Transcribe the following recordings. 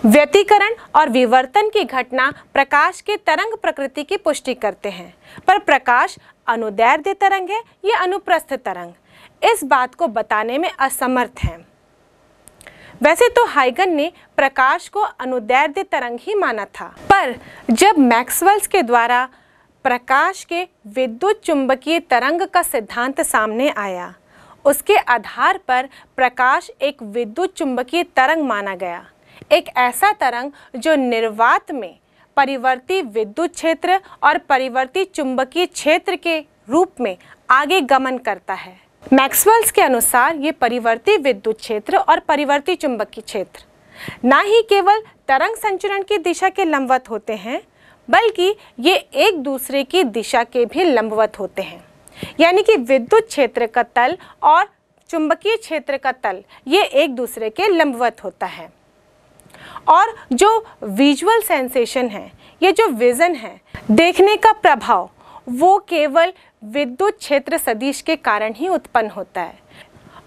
व्यतिकरण और विवर्तन की घटना प्रकाश के तरंग प्रकृति की पुष्टि करते हैं, पर प्रकाश अनुदैर्ध्य तरंग है या अनुप्रस्थ तरंग, इस बात को बताने में असमर्थ हैं। वैसे तो हाइगन ने प्रकाश को अनुदैर्ध्य तरंग ही माना था, पर जब मैक्सवेल के द्वारा प्रकाश के विद्युत चुंबकीय तरंग का सिद्धांत सामने आया, उसके आधार पर प्रकाश एक विद्युत चुंबकीय तरंग माना गया, एक ऐसा तरंग जो निर्वात में परिवर्ती विद्युत क्षेत्र और परिवर्ती चुंबकीय क्षेत्र के रूप में आगे गमन करता है। मैक्सवेल के अनुसार ये परिवर्ती विद्युत क्षेत्र और परिवर्ती चुंबकीय क्षेत्र ना ही केवल तरंग संचरण की दिशा के लंबवत होते हैं, बल्कि ये एक दूसरे की दिशा के भी लंबवत होते हैं। यानी कि विद्युत क्षेत्र का तल और चुंबकीय क्षेत्र का तल ये एक दूसरे के लंबवत होता है। और जो विजुअल सेंसेशन है, ये जो विज़न है, देखने का प्रभाव, वो केवल विद्युत क्षेत्र सदिश के कारण ही उत्पन्न होता है।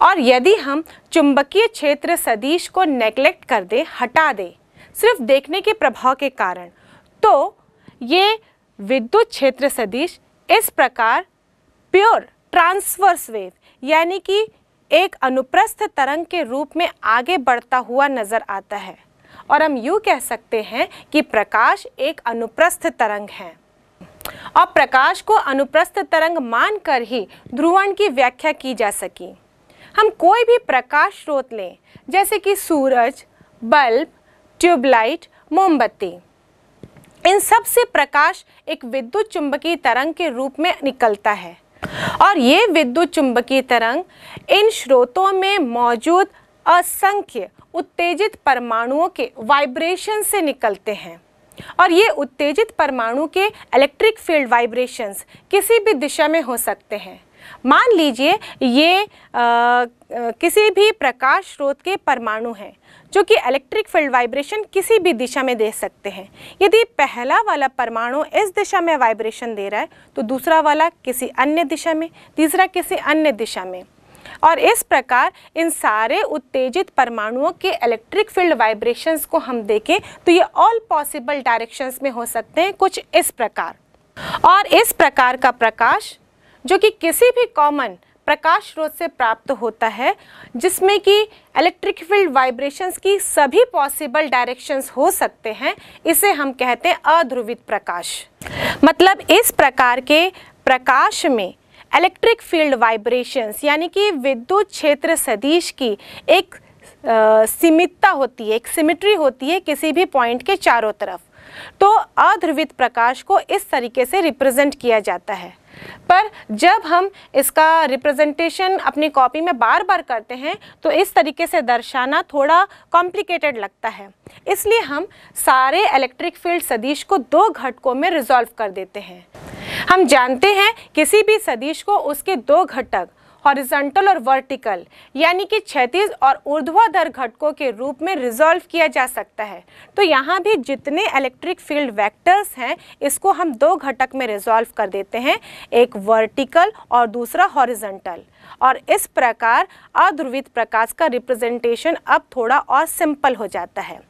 और यदि हम चुंबकीय क्षेत्र सदिश को नेग्लेक्ट कर दें, हटा दें, सिर्फ देखने के प्रभाव के कारण, तो ये विद्युत क्षेत्र सदिश इस प्रकार प्योर ट्रांसवर्स वेव यानी कि एक अनुप्रस्थ तरंग के रूप में आगे बढ़ता हुआ नजर आता है। और हम यूँ कह सकते हैं कि प्रकाश एक अनुप्रस्थ तरंग है। और प्रकाश को अनुप्रस्थ तरंग मानकर ही ध्रुवण की व्याख्या की जा सकी। हम कोई भी प्रकाश स्रोत लें, जैसे कि सूरज, बल्ब, ट्यूबलाइट, मोमबत्ती, इन सब से प्रकाश एक विद्युत चुंबकीय तरंग के रूप में निकलता है। और ये विद्युत चुंबकीय तरंग इन स्रोतों में मौजूद असंख्य उत्तेजित परमाणुओं के वाइब्रेशन से निकलते हैं। और ये उत्तेजित परमाणु के इलेक्ट्रिक फील्ड वाइब्रेशंस किसी भी दिशा में हो सकते हैं। मान लीजिए ये किसी भी प्रकाश स्रोत के परमाणु हैं जो कि इलेक्ट्रिक फील्ड वाइब्रेशन किसी भी दिशा में दे सकते हैं। यदि पहला वाला परमाणु इस दिशा में वाइब्रेशन दे रहा है तो दूसरा वाला किसी अन्य दिशा में, तीसरा किसी अन्य दिशा में। और इस प्रकार इन सारे उत्तेजित परमाणुओं के इलेक्ट्रिक फील्ड वाइब्रेशंस को हम देखें तो ये ऑल पॉसिबल डायरेक्शंस में हो सकते हैं, कुछ इस प्रकार। और इस प्रकार का प्रकाश जो कि किसी भी कॉमन प्रकाश स्रोत से प्राप्त होता है, जिसमें कि इलेक्ट्रिक फील्ड वाइब्रेशंस की सभी पॉसिबल डायरेक्शंस हो सकते हैं, इसे हम कहते हैं अध्रुवित प्रकाश। मतलब इस प्रकार के प्रकाश में इलेक्ट्रिक फील्ड वाइब्रेशंस यानी कि विद्युत क्षेत्र सदिश की एक सीमितता होती है, एक सिमेट्री होती है किसी भी पॉइंट के चारों तरफ। तो अध्रुवित प्रकाश को इस तरीके से रिप्रेजेंट किया जाता है। पर जब हम इसका रिप्रेजेंटेशन अपनी कॉपी में बार बार करते हैं तो इस तरीके से दर्शाना थोड़ा कॉम्प्लिकेटेड लगता है। इसलिए हम सारे इलेक्ट्रिक फील्ड सदिश को दो घटकों में रिजॉल्व कर देते हैं। हम जानते हैं किसी भी सदिश को उसके दो घटक हॉरिजॉन्टल और वर्टिकल यानी कि क्षैतिज और ऊर्ध्वाधर घटकों के रूप में रिजॉल्व किया जा सकता है। तो यहाँ भी जितने इलेक्ट्रिक फील्ड वेक्टर्स हैं, इसको हम दो घटक में रिजॉल्व कर देते हैं, एक वर्टिकल और दूसरा हॉरिजॉन्टल। और इस प्रकार अध्रुवित प्रकाश का रिप्रेजेंटेशन अब थोड़ा और सिंपल हो जाता है।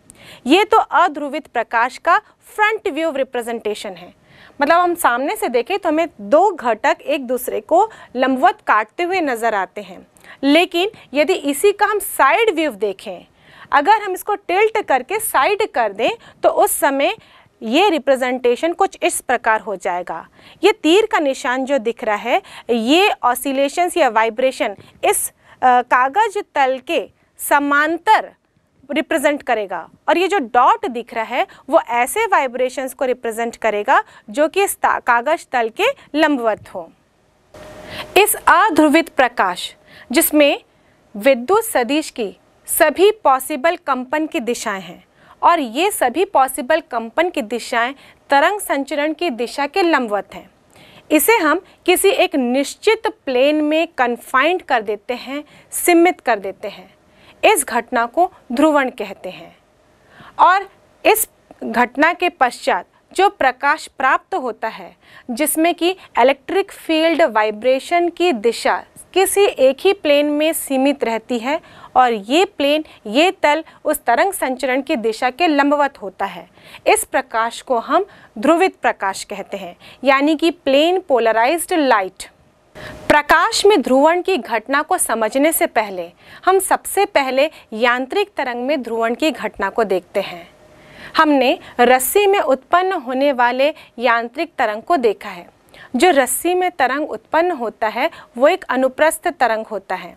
ये तो अध्रुवित प्रकाश का फ्रंट व्यू रिप्रेजेंटेशन है। मतलब हम सामने से देखें तो हमें दो घटक एक दूसरे को लंबवत काटते हुए नजर आते हैं। लेकिन यदि इसी का हम साइड व्यू देखें, अगर हम इसको टिल्ट करके साइड कर दें तो उस समय ये रिप्रेजेंटेशन कुछ इस प्रकार हो जाएगा। ये तीर का निशान जो दिख रहा है, ये ऑसिलेशंस या वाइब्रेशन इस कागज तल के समांतर रिप्रेजेंट करेगा। और ये जो डॉट दिख रहा है वो ऐसे वाइब्रेशंस को रिप्रेजेंट करेगा जो कि इस कागज तल के लंबवत हो। इस अध्रुवित प्रकाश जिसमें विद्युत सदिश की सभी पॉसिबल कंपन की दिशाएं हैं और ये सभी पॉसिबल कंपन की दिशाएं तरंग संचरण की दिशा के लंबवत हैं, इसे हम किसी एक निश्चित प्लेन में कन्फाइंड कर देते हैं, सीमित कर देते हैं। इस घटना को ध्रुवण कहते हैं। और इस घटना के पश्चात जो प्रकाश प्राप्त होता है जिसमें कि इलेक्ट्रिक फील्ड वाइब्रेशन की दिशा किसी एक ही प्लेन में सीमित रहती है और ये प्लेन, ये तल उस तरंग संचरण की दिशा के लंबवत होता है, इस प्रकाश को हम ध्रुवित प्रकाश कहते हैं, यानी कि प्लेन पोलराइज्ड लाइट। प्रकाश में ध्रुवण की घटना को समझने से पहले हम सबसे पहले यांत्रिक तरंग में ध्रुवण की घटना को देखते हैं। हमने रस्सी में उत्पन्न होने वाले यांत्रिक तरंग को देखा है। जो रस्सी में तरंग उत्पन्न होता है वो एक अनुप्रस्थ तरंग होता है।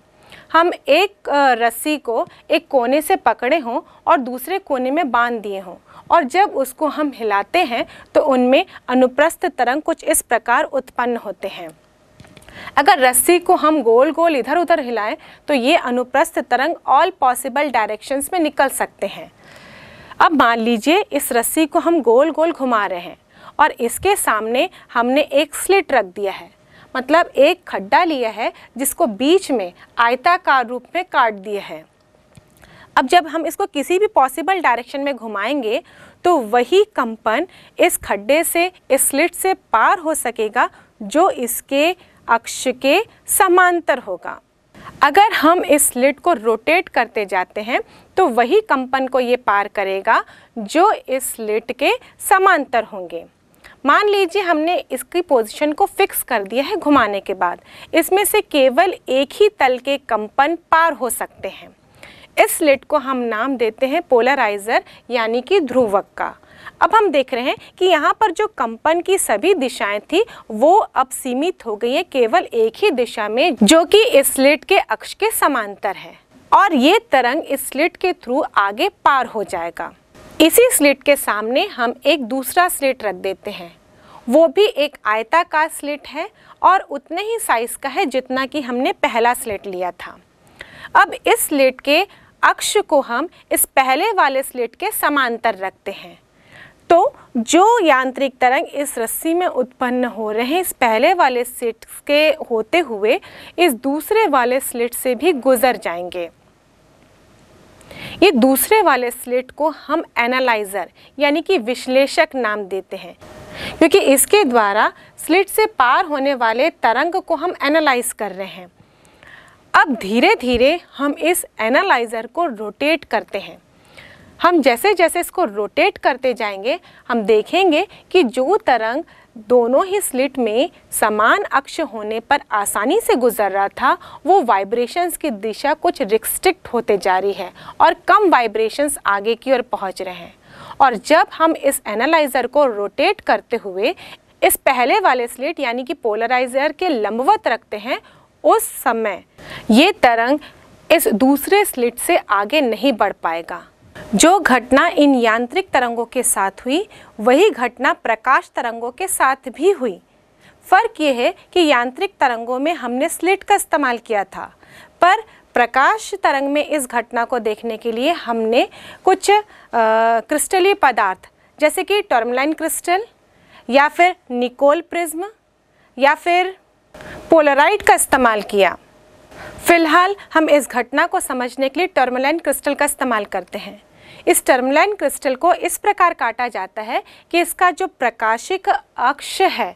हम एक रस्सी को एक कोने से पकड़े हों और दूसरे कोने में बांध दिए हों और जब उसको हम हिलाते हैं तो उनमें अनुप्रस्थ तरंग कुछ इस प्रकार उत्पन्न होते हैं। अगर रस्सी को हम गोल गोल इधर उधर हिलाएं तो ये अनुप्रस्थ तरंग ऑल पॉसिबल डायरेक्शंस में निकल सकते हैं। अब मान लीजिए इस रस्सी को हम गोल गोल घुमा रहे हैं और इसके सामने हमने एक स्लिट रख दिया है, मतलब एक खड्डा लिया है जिसको बीच में आयताकार रूप में काट दिया है। अब जब हम इसको किसी भी पॉसिबल डायरेक्शन में घुमाएंगे तो वही कंपन इस खड्डे से, इस स्लिट से पार हो सकेगा जो इसके अक्ष के समांतर होगा। अगर हम इस स्लिट को रोटेट करते जाते हैं तो वही कंपन को ये पार करेगा जो इस स्लिट के समांतर होंगे। मान लीजिए हमने इसकी पोजीशन को फिक्स कर दिया है घुमाने के बाद, इसमें से केवल एक ही तल के कंपन पार हो सकते हैं। इस स्लिट को हम नाम देते हैं पोलराइजर यानी कि ध्रुवक का। अब हम देख रहे हैं कि यहाँ पर जो कंपन की सभी दिशाएं थी वो अब सीमित हो गई है केवल एक ही दिशा में, जो कि इस स्लिट के अक्ष के समांतर है और ये तरंग इस स्लिट के थ्रू आगे पार हो जाएगा। इसी स्लिट के सामने हम एक दूसरा स्लिट रख देते हैं, वो भी एक आयताकार स्लिट है और उतने ही साइज का है जितना कि हमने पहला स्लिट लिया था। अब इस स्लिट के अक्ष को हम इस पहले वाले स्लिट के समांतर रखते हैं, तो जो यांत्रिक तरंग इस रस्सी में उत्पन्न हो रहे हैं इस पहले वाले स्लिट के होते हुए इस दूसरे वाले स्लिट से भी गुजर जाएंगे। ये दूसरे वाले स्लिट को हम एनालाइजर यानी कि विश्लेषक नाम देते हैं, क्योंकि इसके द्वारा स्लिट से पार होने वाले तरंग को हम एनालाइज कर रहे हैं। अब धीरे धीरे हम इस एनालाइजर को रोटेट करते हैं। हम जैसे जैसे इसको रोटेट करते जाएंगे हम देखेंगे कि जो तरंग दोनों ही स्लिट में समान अक्ष होने पर आसानी से गुजर रहा था वो वाइब्रेशंस की दिशा कुछ रिस्ट्रिक्ट होते जा रही है और कम वाइब्रेशंस आगे की ओर पहुंच रहे हैं। और जब हम इस एनालाइजर को रोटेट करते हुए इस पहले वाले स्लिट यानी कि पोलराइजर के लंबवत रखते हैं उस समय ये तरंग इस दूसरे स्लिट से आगे नहीं बढ़ पाएगा। जो घटना इन यांत्रिक तरंगों के साथ हुई वही घटना प्रकाश तरंगों के साथ भी हुई। फर्क ये है कि यांत्रिक तरंगों में हमने स्लिट का इस्तेमाल किया था, पर प्रकाश तरंग में इस घटना को देखने के लिए हमने कुछ क्रिस्टलीय पदार्थ जैसे कि टर्मलाइन क्रिस्टल या फिर निकोल प्रिज्म या फिर पोलराइट का इस्तेमाल किया। फिलहाल हम इस घटना को समझने के लिए टर्मलाइन क्रिस्टल का इस्तेमाल करते हैं। इस टर्मलाइन क्रिस्टल को इस प्रकार काटा जाता है कि इसका जो प्रकाशिक अक्ष है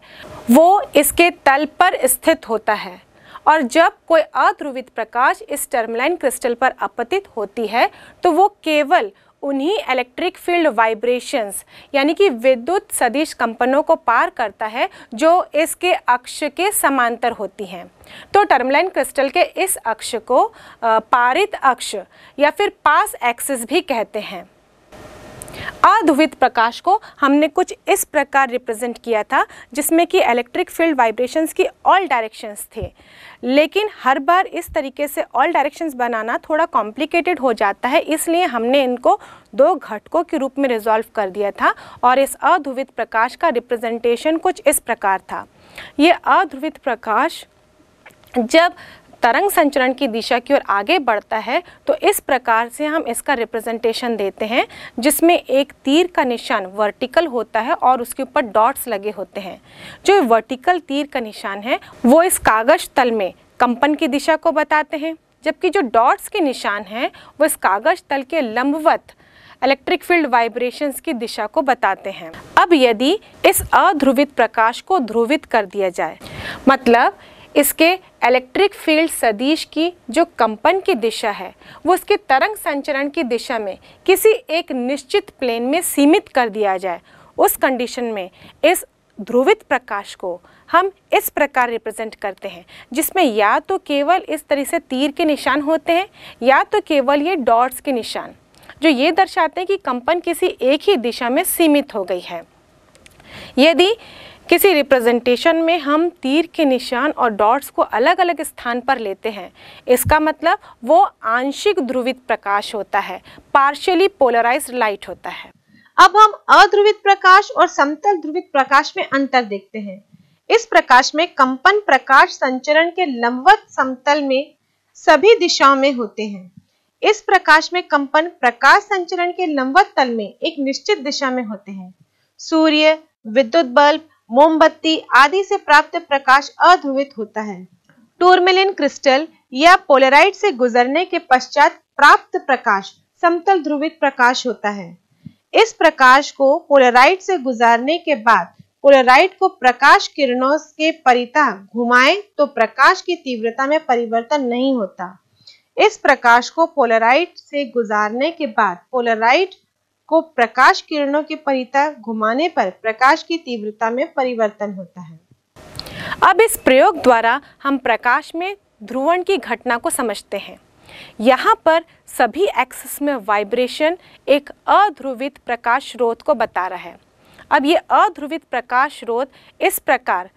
वो इसके तल पर स्थित होता है और जब कोई अध्रुवित प्रकाश इस टर्मलाइन क्रिस्टल पर आपतित होती है तो वो केवल उन्हीं इलेक्ट्रिक फील्ड वाइब्रेशंस यानी कि विद्युत सदिश कंपनों को पार करता है जो इसके अक्ष के समांतर होती हैं। तो टर्मलाइन क्रिस्टल के इस अक्ष को पारित अक्ष या फिर पास एक्सिस भी कहते हैं। अध्रुवित प्रकाश को हमने कुछ इस प्रकार रिप्रेजेंट किया था जिसमें कि इलेक्ट्रिक फील्ड वाइब्रेशंस की ऑल डायरेक्शंस थे, लेकिन हर बार इस तरीके से ऑल डायरेक्शंस बनाना थोड़ा कॉम्प्लिकेटेड हो जाता है, इसलिए हमने इनको दो घटकों के रूप में रिजॉल्व कर दिया था और इस अध्रुवित प्रकाश का रिप्रेजेंटेशन कुछ इस प्रकार था। ये अध्रुवित प्रकाश जब तरंग संचरण की दिशा की ओर आगे बढ़ता है तो इस प्रकार से हम इसका रिप्रेजेंटेशन देते हैं जिसमें एक तीर का निशान वर्टिकल होता है और उसके ऊपर डॉट्स लगे होते हैं। जो वर्टिकल तीर का निशान है वो इस कागज तल में कंपन की दिशा को बताते हैं, जबकि जो डॉट्स के निशान हैं वो इस कागज तल के लंबवत इलेक्ट्रिक फील्ड वाइब्रेशंस की दिशा को बताते हैं। अब यदि इस अध्रुवित प्रकाश को ध्रुवित कर दिया जाए, मतलब इसके इलेक्ट्रिक फील्ड सदिश की जो कंपन की दिशा है वो इसके तरंग संचरण की दिशा में किसी एक निश्चित प्लेन में सीमित कर दिया जाए, उस कंडीशन में इस ध्रुवित प्रकाश को हम इस प्रकार रिप्रेजेंट करते हैं, जिसमें या तो केवल इस तरह से तीर के निशान होते हैं या तो केवल ये डॉट्स के निशान, जो ये दर्शाते हैं कि कंपन किसी एक ही दिशा में सीमित हो गई है। यदि किसी रिप्रेजेंटेशन में हम तीर के निशान और डॉट्स को अलग अलग स्थान पर लेते हैं, इसका मतलब वो आंशिक ध्रुवित प्रकाश होता है, पार्शियली पोलराइज्ड लाइट होता है। अब हम अध्रुवित प्रकाश और समतल ध्रुवित प्रकाश में अंतर देखते हैं। इस प्रकाश में कंपन प्रकाश संचरण के लंबवत समतल में सभी दिशाओं में होते हैं। इस प्रकाश में कंपन प्रकाश संचरण के लंबवत तल में एक निश्चित दिशा में होते हैं। सूर्य, विद्युत बल्ब, मोमबत्ती आदि से प्राप्त प्रकाश अध्रुवित होता है। टूरमेलिन क्रिस्टल या पोलराइट से गुजरने के पश्चात प्राप्त प्रकाश समतल ध्रुवित प्रकाश होता है। इस प्रकाश को पोलराइट से गुजारने के बाद पोलराइट को प्रकाश किरणों के परितः घुमाएं तो प्रकाश की तीव्रता में परिवर्तन नहीं होता। इस प्रकाश को पोलराइट से गुजारने के बाद पोलराइट को प्रकाश किरणों के परितः घुमाने पर प्रकाश की तीव्रता में परिवर्तन होता है। अब इस प्रयोग द्वारा हम प्रकाश में ध्रुवण की घटना को समझते हैं। यहाँ पर सभी एक्सिस में वाइब्रेशन एक अध्रुवित प्रकाश स्रोत को बता रहा है। अब ये अध्रुवित प्रकाश स्रोत इस प्रकार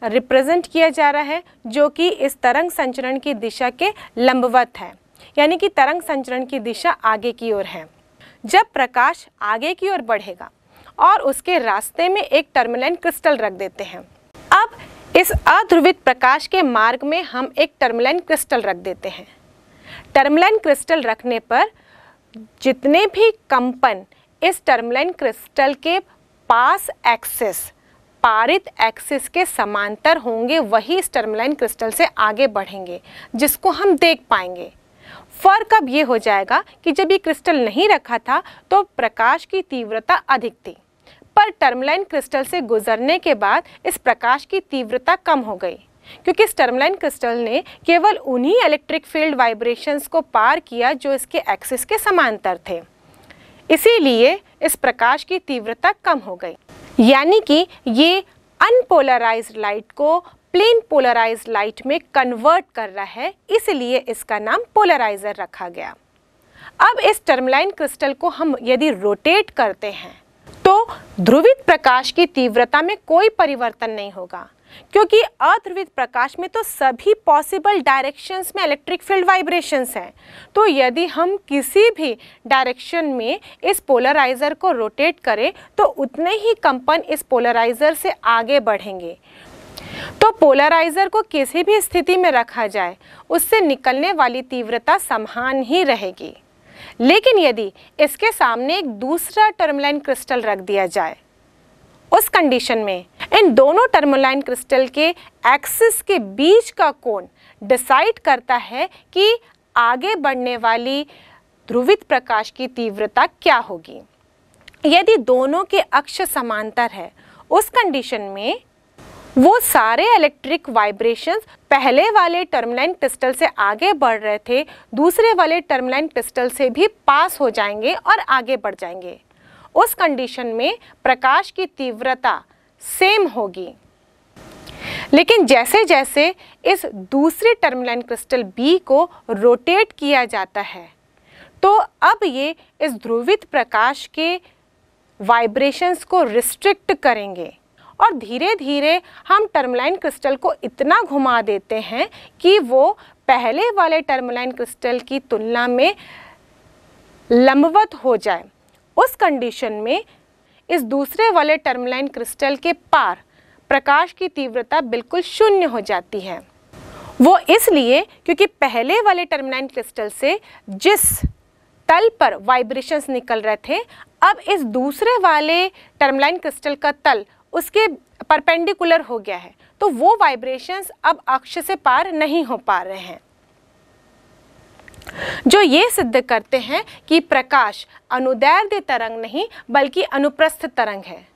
रिप्रेजेंट किया जा रहा है, जो कि इस तरंग संचरण की दिशा के लंबवत है, यानी कि तरंग संचरण की दिशा आगे की ओर है। जब प्रकाश आगे की ओर बढ़ेगा और उसके रास्ते में एक टर्मलाइन क्रिस्टल रख देते हैं। अब इस अध्रुवित प्रकाश के मार्ग में हम एक टर्मलाइन क्रिस्टल रख देते हैं। टर्मलाइन क्रिस्टल रखने पर जितने भी कंपन इस टर्मलाइन क्रिस्टल के पास एक्सिस, पारित एक्सिस के समांतर होंगे, वही इस टर्मलाइन क्रिस्टल से आगे बढ़ेंगे, जिसको हम देख पाएंगे। फर्क अब ये हो जाएगा कि जब ये क्रिस्टल नहीं रखा था तो प्रकाश की तीव्रता अधिक थी, पर टर्मलाइन क्रिस्टल से गुजरने के बाद इस प्रकाश की तीव्रता कम हो गई, क्योंकि इस टर्मलाइन क्रिस्टल ने केवल उन्हीं इलेक्ट्रिक फील्ड वाइब्रेशंस को पार किया जो इसके एक्सिस के समांतर थे। इसीलिए इस प्रकाश की तीव्रता कम हो गई, यानी कि ये अनपोलराइज्ड लाइट को प्लेन पोलराइज्ड लाइट में कन्वर्ट कर रहा है, इसलिए इसका नाम पोलराइजर रखा गया। अब इस टर्मलाइन क्रिस्टल को हम यदि रोटेट करते हैं तो ध्रुवित प्रकाश की तीव्रता में कोई परिवर्तन नहीं होगा, क्योंकि अध्रुवित प्रकाश में तो सभी पॉसिबल डायरेक्शंस में इलेक्ट्रिक फील्ड वाइब्रेशंस हैं। तो यदि हम किसी भी डायरेक्शन में इस पोलराइजर को रोटेट करें तो उतने ही कंपन इस पोलराइजर से आगे बढ़ेंगे। तो पोलराइजर को किसी भी स्थिति में रखा जाए, उससे निकलने वाली तीव्रता समान ही रहेगी। लेकिन यदि इसके सामने एक दूसरा टर्मलाइन क्रिस्टल रख दिया जाए, उस कंडीशन में इन दोनों टर्मलाइन क्रिस्टल के एक्सिस के बीच का कोण डिसाइड करता है कि आगे बढ़ने वाली ध्रुवित प्रकाश की तीव्रता क्या होगी। यदि दोनों के अक्ष समांतर है, उस कंडीशन में वो सारे इलेक्ट्रिक वाइब्रेशंस पहले वाले टर्मलाइन क्रिस्टल से आगे बढ़ रहे थे, दूसरे वाले टर्मलाइन क्रिस्टल से भी पास हो जाएंगे और आगे बढ़ जाएंगे। उस कंडीशन में प्रकाश की तीव्रता सेम होगी। लेकिन जैसे जैसे इस दूसरे टर्मलाइन क्रिस्टल बी को रोटेट किया जाता है, तो अब ये इस ध्रुवित प्रकाश के वाइब्रेशंस को रिस्ट्रिक्ट करेंगे और धीरे धीरे हम टर्मलाइन क्रिस्टल को इतना घुमा देते हैं कि वो पहले वाले टर्मलाइन क्रिस्टल की तुलना में लंबवत हो जाए। उस कंडीशन में इस दूसरे वाले टर्मलाइन क्रिस्टल के पार प्रकाश की तीव्रता बिल्कुल शून्य हो जाती है। वो इसलिए क्योंकि पहले वाले टर्मलाइन क्रिस्टल से जिस तल पर वाइब्रेशंस निकल रहे थे, अब इस दूसरे वाले टर्मलाइन क्रिस्टल का तल उसके परपेंडिकुलर हो गया है, तो वो वाइब्रेशंस अब अक्ष से पार नहीं हो पा रहे हैं, जो ये सिद्ध करते हैं कि प्रकाश अनुदैर्ध्य तरंग नहीं बल्कि अनुप्रस्थ तरंग है।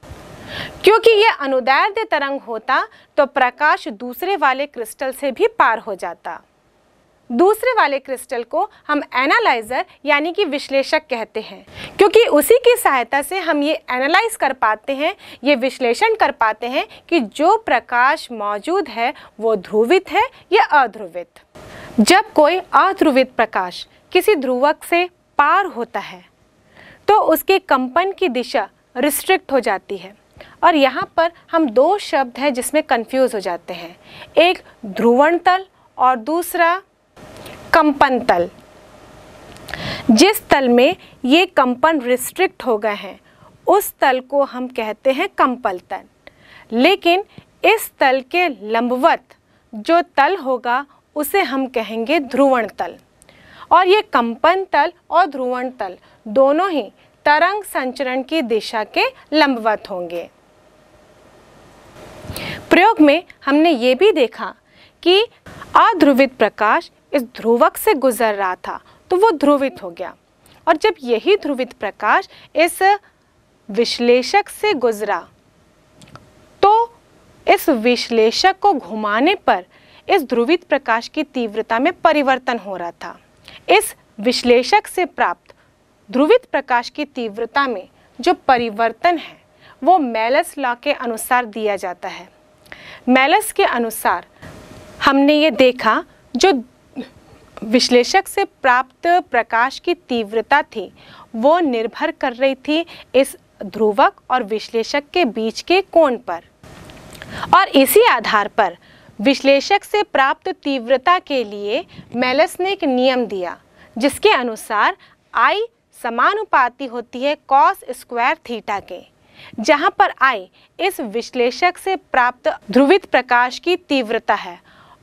क्योंकि यह अनुदैर्ध्य तरंग होता तो प्रकाश दूसरे वाले क्रिस्टल से भी पार हो जाता। दूसरे वाले क्रिस्टल को हम एनालाइजर यानी कि विश्लेषक कहते हैं, क्योंकि उसी की सहायता से हम ये एनालाइज कर पाते हैं, ये विश्लेषण कर पाते हैं कि जो प्रकाश मौजूद है वो ध्रुवित है या अध्रुवित। जब कोई अध्रुवित प्रकाश किसी ध्रुवक से पार होता है तो उसके कंपन की दिशा रिस्ट्रिक्ट हो जाती है। और यहाँ पर हम दो शब्द हैं जिसमें कंफ्यूज हो जाते हैं, एक ध्रुवण तल और दूसरा कंपन तल। जिस तल में ये कंपन रिस्ट्रिक्ट हो गए हैं उस तल को हम कहते हैं कंपन तल, लेकिन इस तल के लंबवत जो तल होगा उसे हम कहेंगे ध्रुवण तल। और ये कंपन तल और ध्रुवण तल दोनों ही तरंग संचरण की दिशा के लंबवत होंगे। प्रयोग में हमने ये भी देखा कि अध्रुवित प्रकाश इस ध्रुवक से गुजर रहा था तो वो ध्रुवित हो गया, और जब यही ध्रुवित प्रकाश इस विश्लेषक से गुजरा तो इस विश्लेषक को घुमाने पर इस ध्रुवित प्रकाश की तीव्रता में परिवर्तन हो रहा था। इस विश्लेषक से प्राप्त ध्रुवित प्रकाश की तीव्रता में जो परिवर्तन है वो मेलस लॉ के अनुसार दिया जाता है। मेलस के अनुसार हमने ये देखा जो विश्लेषक से प्राप्त प्रकाश की तीव्रता थी वो निर्भर कर रही थी इस ध्रुवक और विश्लेषक के बीच के कोण पर, और इसी आधार पर विश्लेषक से प्राप्त तीव्रता के लिए मेलस ने एक नियम दिया जिसके अनुसार I समानुपाती होती है cos स्क्वायर थीटा के, जहां पर I इस विश्लेषक से प्राप्त ध्रुवित प्रकाश की तीव्रता है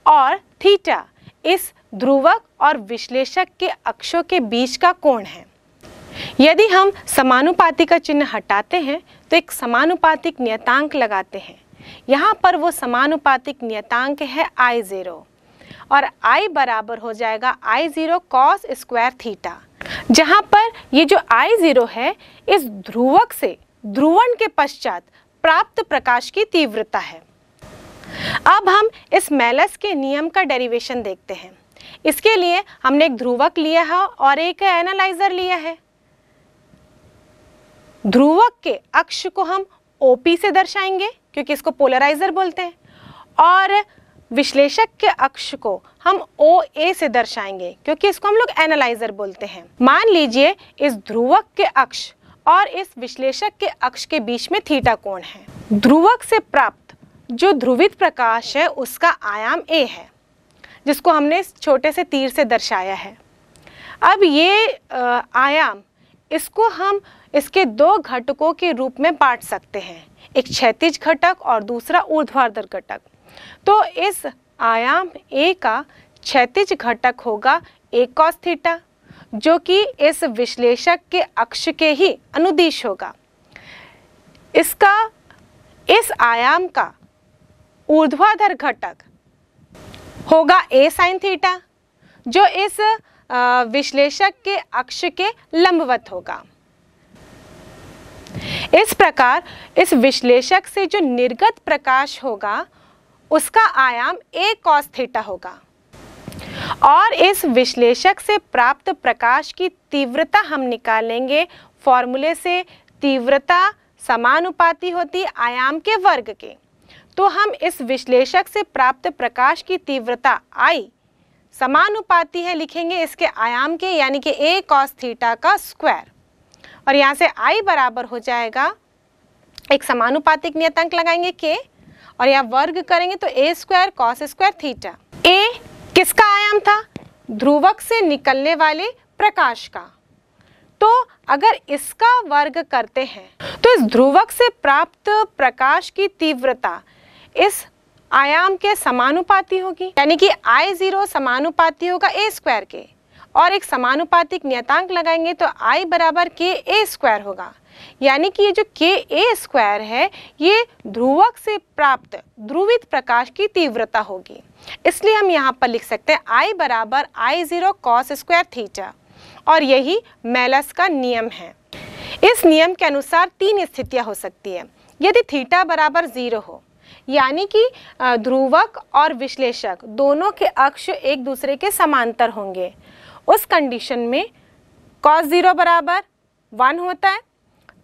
और थीटा इस ध्रुवक और विश्लेषक के अक्षों के बीच का कोण है। यदि हम समानुपाती का चिन्ह हटाते हैं तो एक समानुपातिक नियतांक लगाते हैं। यहाँ पर वो समानुपातिक नियतांक है I0 और I बराबर हो जाएगा I0 cos स्क्वायर थीटा, जहाँ पर ये जो I0 है इस ध्रुवक से ध्रुवण के पश्चात प्राप्त प्रकाश की तीव्रता है। अब हम इस मेलस के नियम का डेरिवेशन देखते हैं। इसके लिए हमने एक ध्रुवक लिया है और एक एनालाइजर लिया है। ध्रुवक के अक्ष को हम OP से दर्शाएंगे क्योंकि इसको पोलराइजर बोलते हैं, और विश्लेषक के अक्ष को हम OA से दर्शाएंगे क्योंकि इसको हम लोग एनालाइजर बोलते हैं। मान लीजिए इस ध्रुवक के अक्ष और इस विश्लेषक के अक्ष के बीच में थीटा कोण है। ध्रुवक से प्राप्त जो ध्रुवित प्रकाश है उसका आयाम A है, जिसको हमने इस छोटे से तीर से दर्शाया है। अब ये आयाम इसको हम इसके दो घटकों के रूप में बांट सकते हैं, एक क्षैतिज घटक और दूसरा ऊर्ध्वाधर घटक। तो इस आयाम A का क्षैतिज घटक होगा A cos थीटा, जो कि इस विश्लेषक के अक्ष के ही अनुदिश होगा। इसका इस आयाम का ऊर्ध्वाधर घटक होगा A sin थीटा, जो इस विश्लेषक के अक्ष के लंबवत होगा। इस प्रकार इस विश्लेषक से जो निर्गत प्रकाश होगा उसका आयाम A cos थीटा होगा, और इस विश्लेषक से प्राप्त प्रकाश की तीव्रता हम निकालेंगे फॉर्मूले से। तीव्रता समानुपाती होती आयाम के वर्ग के, तो हम इस विश्लेषक से प्राप्त प्रकाश की तीव्रता I समानुपाती है लिखेंगे इसके आयाम के, यानी कि A cos थीटा का स्क्वायर, और यहाँ से I बराबर हो जाएगा, एक समानुपातिक नियतांक लगाएंगे K और यहाँ वर्ग करेंगे तो A square cos square theta. A किसका आयाम था? ध्रुवक से निकलने वाले प्रकाश का। तो अगर इसका वर्ग करते हैं तो इस ध्रुवक से प्राप्त प्रकाश की तीव्रता इस आयाम के समानुपाती होगी, यानी कि I0 समानुपाती होगा A स्क्वायर के, और एक समानुपातिक नियतांक लगाएंगे तो I बराबर KA स्क्वायर होगा, यानी कि ये जो KA स्क्वायर है ये ध्रुवक से प्राप्त ध्रुवित प्रकाश की तीव्रता होगी। इसलिए हम यहाँ पर लिख सकते हैं I बराबर I0 cos स्क्वायर थीटा, और यही मेलस का नियम है। इस नियम के अनुसार तीन स्थितियां हो सकती है। यदि थीटा बराबर 0 हो, यानी कि ध्रुवक और विश्लेषक दोनों के अक्ष एक दूसरे के समांतर होंगे, उस कंडीशन में cos 0 बराबर 1 होता है,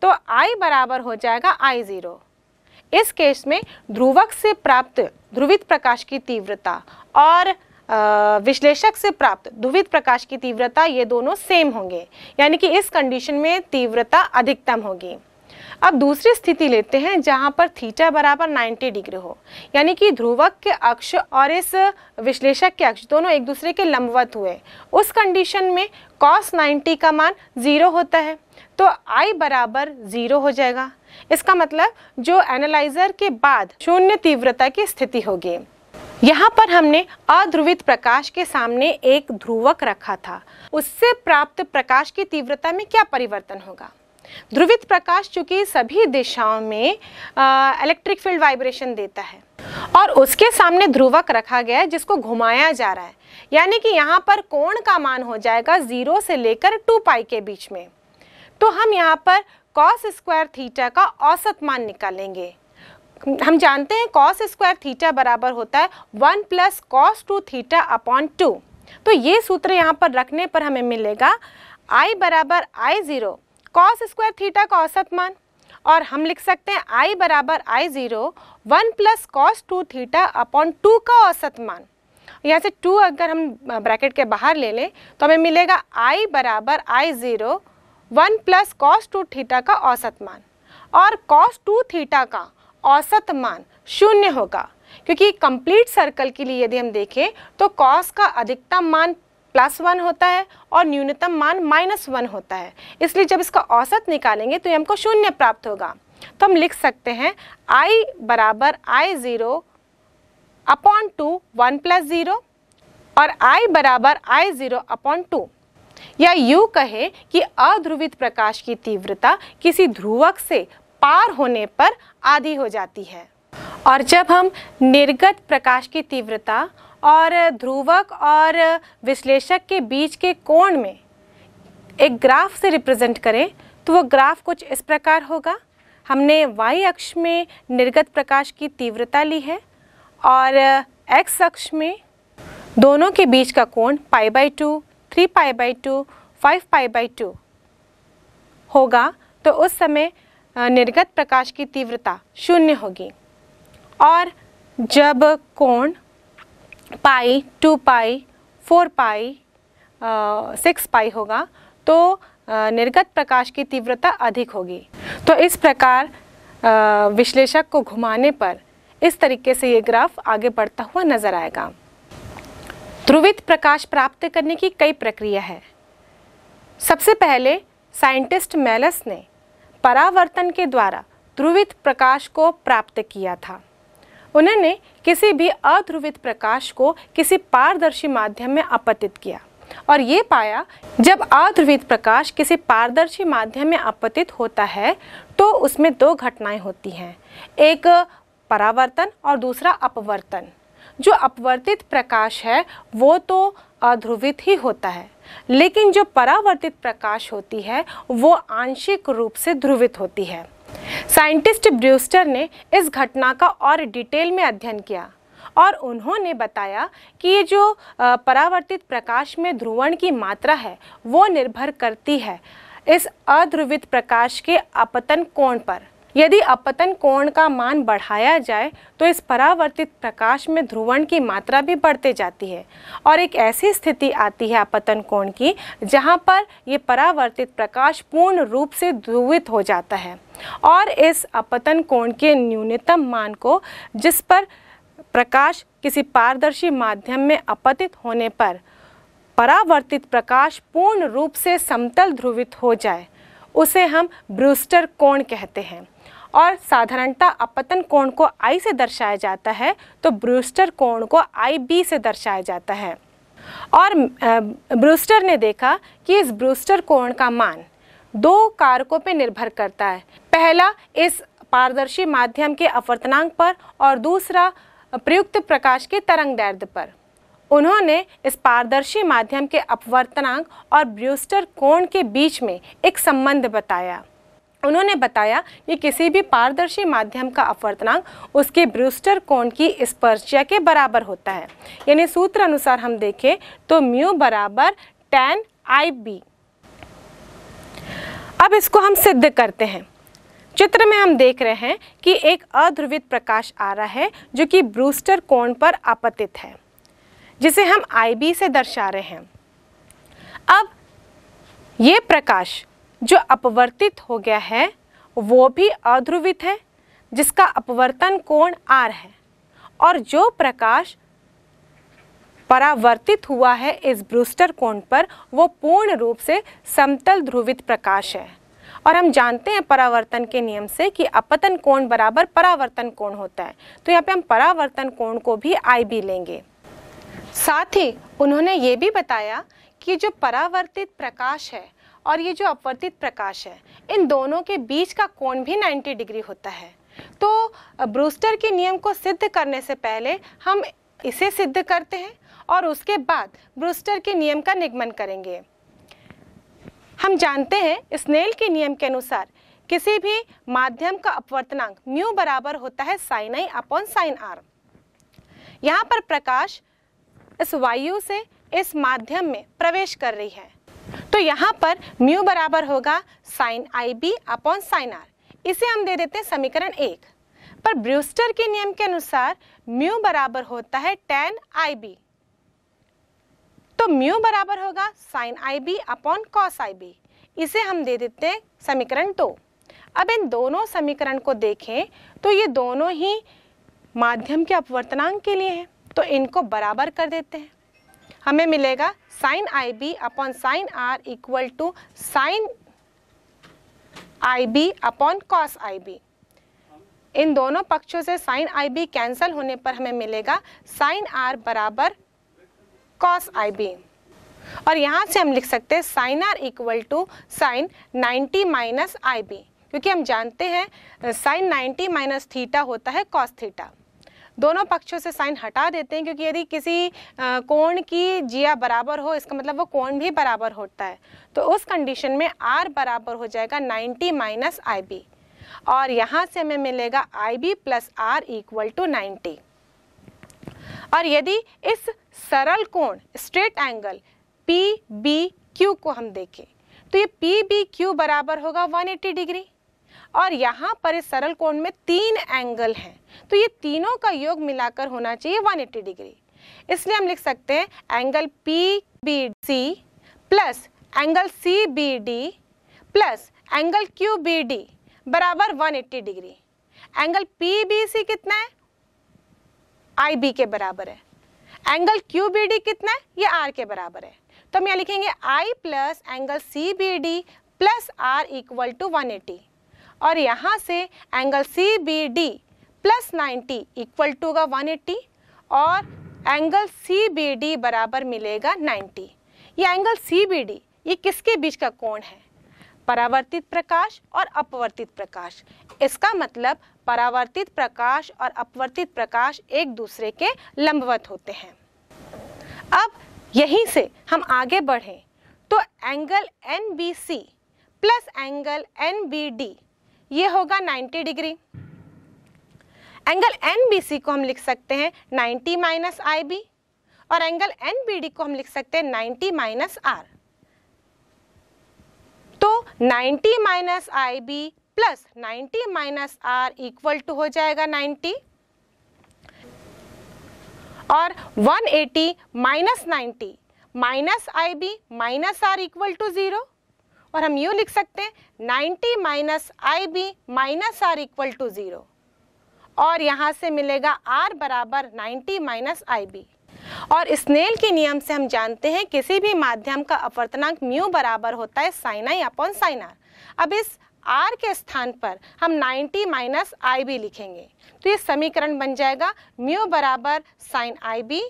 तो I बराबर हो जाएगा I0। इस केस में ध्रुवक से प्राप्त ध्रुवित प्रकाश की तीव्रता और विश्लेषक से प्राप्त ध्रुवित प्रकाश की तीव्रता ये दोनों सेम होंगे, यानी कि इस कंडीशन में तीव्रता अधिकतम होगी। अब दूसरी स्थिति लेते हैं जहां पर थीटा बराबर 90 डिग्री हो, यानी कि ध्रुवक के अक्ष और इस विश्लेषक के अक्ष दोनों एक दूसरे के लंबवत हुए। उस कंडीशन में cos 90 का मान 0 होता है, तो I बराबर 0 हो जाएगा। इसका मतलब जो एनालाइजर के बाद शून्य तीव्रता की स्थिति होगी। यहाँ पर हमने अध्रुवित प्रकाश के सामने एक ध्रुवक रखा था, उससे प्राप्त प्रकाश की तीव्रता में क्या परिवर्तन होगा। ध्रुवित प्रकाश चूंकि सभी दिशाओं में इलेक्ट्रिक फील्ड वाइब्रेशन देता है और उसके सामने ध्रुवक रखा गया है जिसको घुमाया जा रहा है, यानी कि यहाँ पर कोण का मान हो जाएगा 0 से लेकर 2 पाई के बीच में। तो हम यहाँ पर cos स्क्वायर थीटा का औसत मान निकालेंगे। हम जानते हैं cos स्क्वायर थीटा बराबर होता है 1 प्लस cos 2 थीटा अपॉन 2। तो ये सूत्र यहाँ पर रखने पर हमें मिलेगा I बराबर I0 cos स्क्वायर थीटा का औसत मान, और हम लिख सकते हैं I बराबर I0 1 plus cos 2 theta upon 2 का औसत मान। यहाँ से 2 अगर हम ब्रैकेट के बाहर ले लें तो हमें मिलेगा I बराबर I0 1 प्लस cos 2 थीटा का औसत मान, और cos 2 थीटा का औसत मान 0 होगा, क्योंकि कंप्लीट सर्कल के लिए यदि हम देखें तो cos का अधिकतम मान +1 होता है और न्यूनतम मान -1 होता है, इसलिए जब इसका औसत निकालेंगे तो हमको 0 प्राप्त होगा। तो हम लिख सकते हैं I बराबर I0 अपॉन 2 1 प्लस 0 और I बराबर I0 अपॉन 2, या यूँ कहे कि अध्रुवित प्रकाश की तीव्रता किसी ध्रुवक से पार होने पर आधी हो जाती है। और जब हम निर्गत प्रकाश की तीव्रता और ध्रुवक और विश्लेषक के बीच के कोण में एक ग्राफ से रिप्रेजेंट करें तो वो ग्राफ कुछ इस प्रकार होगा। हमने y अक्ष में निर्गत प्रकाश की तीव्रता ली है और x अक्ष में दोनों के बीच का कोण π/2, 3π/2, 5π/2 होगा, तो उस समय निर्गत प्रकाश की तीव्रता 0 होगी। और जब कोण पाई, 2 पाई, 4 पाई, 6 पाई होगा तो निर्गत प्रकाश की तीव्रता अधिक होगी। तो इस प्रकार विश्लेषक को घुमाने पर इस तरीके से ये ग्राफ आगे बढ़ता हुआ नजर आएगा। ध्रुवित प्रकाश प्राप्त करने की कई प्रक्रिया है। सबसे पहले साइंटिस्ट मेलस ने परावर्तन के द्वारा ध्रुवित प्रकाश को प्राप्त किया था। उन्होंने किसी भी अध्रुवित प्रकाश को किसी पारदर्शी माध्यम में अपतित किया और ये पाया जब अध्रुवित प्रकाश किसी पारदर्शी माध्यम में अपतित होता है तो उसमें 2 घटनाएं होती हैं, एक परावर्तन और दूसरा अपवर्तन। जो अपवर्तित प्रकाश है वो तो अध्रुवित ही होता है, लेकिन जो परावर्तित प्रकाश होती है वो आंशिक रूप से ध्रुवित होती है। साइंटिस्ट ब्रूस्टर ने इस घटना का और डिटेल में अध्ययन किया और उन्होंने बताया कि ये जो परावर्तित प्रकाश में ध्रुवण की मात्रा है वो निर्भर करती है इस अध्रुवित प्रकाश के अपतन कोण पर। यदि अपतन कोण का मान बढ़ाया जाए तो इस परावर्तित प्रकाश में ध्रुवण की मात्रा भी बढ़ते जाती है और एक ऐसी स्थिति आती है अपतन कोण की जहां पर ये परावर्तित प्रकाश पूर्ण रूप से ध्रुवित हो जाता है और इस अपतन कोण के न्यूनतम मान को जिस पर प्रकाश किसी पारदर्शी माध्यम में अपतित होने पर परावर्तित प्रकाश पूर्ण रूप से समतल ध्रुवित हो जाए उसे हम ब्रूस्टर कोण कहते हैं और साधारणतः अपतन कोण को I से दर्शाया जाता है तो ब्रूस्टर कोण को IB से दर्शाया जाता है। और ब्रूस्टर ने देखा कि इस ब्रूस्टर कोण का मान 2 कारकों पर निर्भर करता है। पहला इस पारदर्शी माध्यम के अपवर्तनांक पर और दूसरा प्रयुक्त प्रकाश के तरंगदैर्ध्य पर। उन्होंने इस पारदर्शी माध्यम के अपवर्तनांक और ब्रूस्टर कोण के बीच में एक संबंध बताया। उन्होंने बताया कि किसी भी पारदर्शी माध्यम का अपवर्तनांक उसके ब्रूस्टर कोण की स्पर्शिया के बराबर होता है। यानी सूत्र अनुसार हम देखें तो म्यू बराबर tan IB। अब इसको हम सिद्ध करते हैं। चित्र में हम देख रहे हैं कि एक अध्रुवित प्रकाश आ रहा है जो कि ब्रूस्टर कोण पर आपतित है, जिसे हम IB से दर्शा रहे हैं। अब ये प्रकाश जो अपवर्तित हो गया है वो भी अध्रुवित है, जिसका अपवर्तन कोण R है, और जो प्रकाश परावर्तित हुआ है इस ब्रूस्टर कोण पर वो पूर्ण रूप से समतल ध्रुवित प्रकाश है। और हम जानते हैं परावर्तन के नियम से कि अपतन कोण बराबर परावर्तन कोण होता है, तो यहाँ पे हम परावर्तन कोण को भी IB लेंगे। साथ ही उन्होंने ये भी बताया कि जो परावर्तित प्रकाश है और ये जो अपवर्तित प्रकाश है, इन दोनों के बीच का कोण भी 90 डिग्री होता है। तो ब्रूस्टर के नियम को सिद्ध करने से पहले हम इसे सिद्ध करते हैं और उसके बाद ब्रूस्टर के नियम का निगमन करेंगे। हम जानते हैं स्नेल के नियम के अनुसार किसी भी माध्यम का अपवर्तनांक म्यू बराबर होता है sin I upon sin R। यहाँ पर प्रकाश इस वायु से इस माध्यम में प्रवेश कर रही है, तो यहाँ पर म्यू बराबर होगा sin IB upon sin R। इसे हम दे देते हैं समीकरण 1। पर ब्रूस्टर के नियम के अनुसार म्यू बराबर होता है tan IB, तो म्यू बराबर होगा sin IB upon cos IB। इसे हम दे देते हैं समीकरण 2। अब इन दोनों समीकरण को देखें तो ये दोनों ही माध्यम के अपवर्तनांक के लिए हैं, तो इनको बराबर कर देते हैं। हमें मिलेगा sin IB upon sin R equal to sin IB upon cos IB। इन दोनों पक्षों से sin IB कैंसल होने पर हमें मिलेगा sin R बराबर cos IB। और यहाँ से हम लिख सकते हैं sin R equal to sin 90 minus IB, क्योंकि हम जानते हैं sin 90 माइनस थीटा होता है cos थीटा। दोनों पक्षों से साइन हटा देते हैं, क्योंकि यदि किसी कोण की जिया बराबर हो इसका मतलब वो कोण भी बराबर होता है, तो उस कंडीशन में R बराबर हो जाएगा 90 माइनस IB, और यहाँ से हमें मिलेगा IB plus R equal to 90। और यदि इस सरल कोण स्ट्रेट एंगल PBQ को हम देखें तो ये PBQ बराबर होगा 180 डिग्री, और यहाँ पर इस सरल कोण में 3 एंगल हैं, तो ये तीनों का योग मिलाकर होना चाहिए 180 डिग्री। इसलिए हम लिख सकते हैं angle PBC plus angle CBD plus angle QBD बराबर 180 डिग्री। एंगल PBC कितना है? IB के बराबर है। एंगल QBD कितना है? ये R के बराबर है। तो हम यहाँ लिखेंगे I plus angle CBD plus R equal to 180, और यहाँ से angle CBD plus 90 equal to का 180, और एंगल CBD बराबर मिलेगा 90। ये एंगल CBD ये किसके बीच का कोण है? परावर्तित प्रकाश और अपवर्तित प्रकाश। इसका मतलब परावर्तित प्रकाश और अपवर्तित प्रकाश एक दूसरे के लंबवत होते हैं। अब यहीं से हम आगे बढ़ें तो angle NBC plus angle NBD ये होगा 90 डिग्री। एंगल NBC को हम लिख सकते हैं 90 माइनस IB, और एंगल NBD को हम लिख सकते हैं 90 माइनस R। तो 90 minus IB plus 90 minus R equal to हो जाएगा 90, और 180 minus 90 minus IB minus R equal to 0, और हम यूँ लिख सकते हैं 90 minus IB minus R equal to 0, और यहाँ से मिलेगा R बराबर 90 माइनस IB। और स्नेल के नियम से हम जानते हैं किसी भी माध्यम का अपवर्तनांक म्यू बराबर होता है sin I upon sin R। अब इस R के स्थान पर हम 90 माइनस IB लिखेंगे, तो ये समीकरण बन जाएगा म्यू बराबर sin IB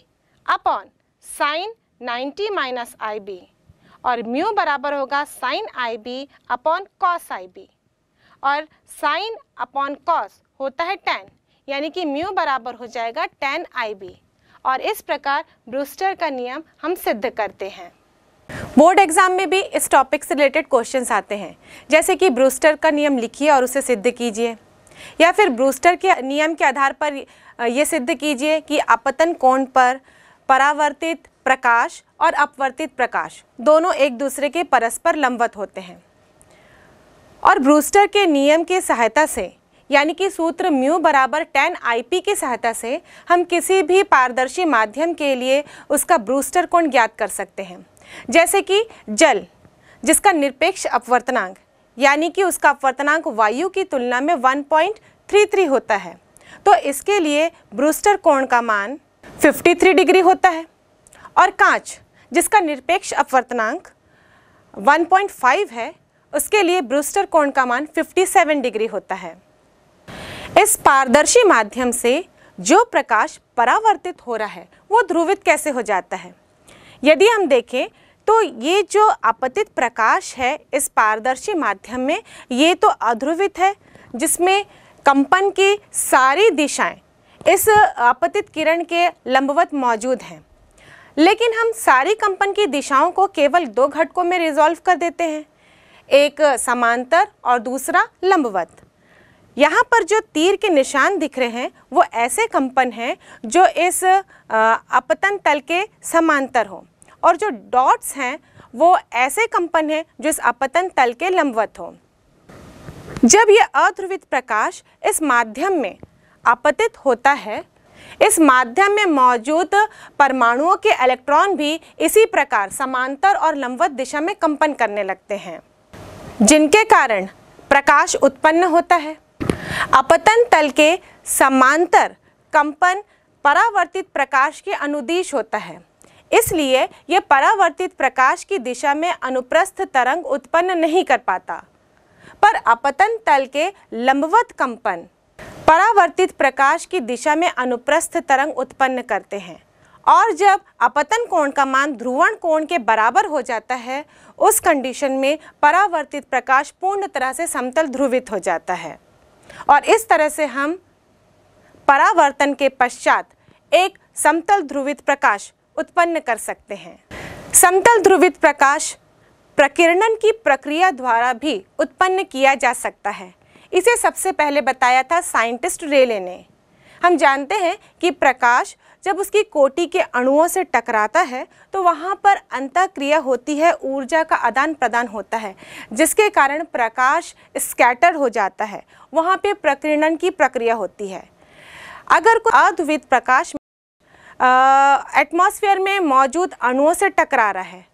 upon sin 90 minus IB, और म्यू बराबर होगा sin IB upon cos IB, और sin अपॉन cos होता है tan, यानी कि म्यू बराबर हो जाएगा tan IB। और इस प्रकार ब्रूस्टर का नियम हम सिद्ध करते हैं। बोर्ड एग्जाम में भी इस टॉपिक से रिलेटेड क्वेश्चंस आते हैं, जैसे कि ब्रूस्टर का नियम लिखिए और उसे सिद्ध कीजिए, या फिर ब्रूस्टर के नियम के आधार पर ये सिद्ध कीजिए कि आपतन कोण पर परावर्तित प्रकाश और अपवर्तित प्रकाश दोनों एक दूसरे के परस्पर लंबवत होते हैं। और ब्रूस्टर के नियम की सहायता से, यानी कि सूत्र म्यू बराबर tan IP की सहायता से हम किसी भी पारदर्शी माध्यम के लिए उसका ब्रूस्टर कोण ज्ञात कर सकते हैं। जैसे कि जल, जिसका निरपेक्ष अपवर्तनांक यानी कि उसका अपवर्तनांक वायु की तुलना में 1.33 होता है, तो इसके लिए ब्रूस्टर कोण का मान 53 डिग्री होता है। और कांच, जिसका निरपेक्ष अपवर्तनांक 1.5 है, उसके लिए ब्रूस्टर कोण का मान 57 डिग्री होता है। इस पारदर्शी माध्यम से जो प्रकाश परावर्तित हो रहा है वो ध्रुवित कैसे हो जाता है? यदि हम देखें तो ये जो आपतित प्रकाश है इस पारदर्शी माध्यम में, ये तो अध्रुवित है, जिसमें कंपन की सारी दिशाएं इस आपतित किरण के लंबवत मौजूद हैं। लेकिन हम सारी कंपन की दिशाओं को केवल दो घटकों में रिजॉल्व कर देते हैं, एक समांतर और दूसरा लंबवत। यहाँ पर जो तीर के निशान दिख रहे हैं वो ऐसे कंपन हैं जो इस अपतन तल के समांतर हो, और जो डॉट्स हैं वो ऐसे कंपन हैं जो इस अपतन तल के लंबवत हो। जब यह अध्रुवित प्रकाश इस माध्यम में आपतित होता है, इस माध्यम में मौजूद परमाणुओं के इलेक्ट्रॉन भी इसी प्रकार समांतर और लंबवत दिशा में कंपन करने लगते हैं, जिनके कारण प्रकाश उत्पन्न होता है। अपतन तल के समांतर कंपन परावर्तित प्रकाश के अनुदिश होता है, इसलिए यह परावर्तित प्रकाश की दिशा में अनुप्रस्थ तरंग उत्पन्न नहीं कर पाता। पर अपतन तल के लंबवत कंपन परावर्तित प्रकाश की दिशा में अनुप्रस्थ तरंग उत्पन्न करते हैं, और जब अपतन कोण का मान ध्रुवण कोण के बराबर हो जाता है, उस कंडीशन में परावर्तित प्रकाश पूर्ण तरह से समतल ध्रुवित हो जाता है, और इस तरह से हम परावर्तन के पश्चात एक समतल ध्रुवित प्रकाश उत्पन्न कर सकते हैं। समतल ध्रुवित प्रकाश प्रकीर्णन की प्रक्रिया द्वारा भी उत्पन्न किया जा सकता है। इसे सबसे पहले बताया था साइंटिस्ट रेले ने। हम जानते हैं कि प्रकाश जब उसकी कोटि के अणुओं से टकराता है तो वहाँ पर अंतःक्रिया होती है, ऊर्जा का आदान प्रदान होता है, जिसके कारण प्रकाश स्कैटर हो जाता है। वहाँ पे प्रकीर्णन की प्रक्रिया होती है। अगर कोई अध्रुवित प्रकाश एटमॉस्फेयर में मौजूद अणुओं से टकरा रहा है,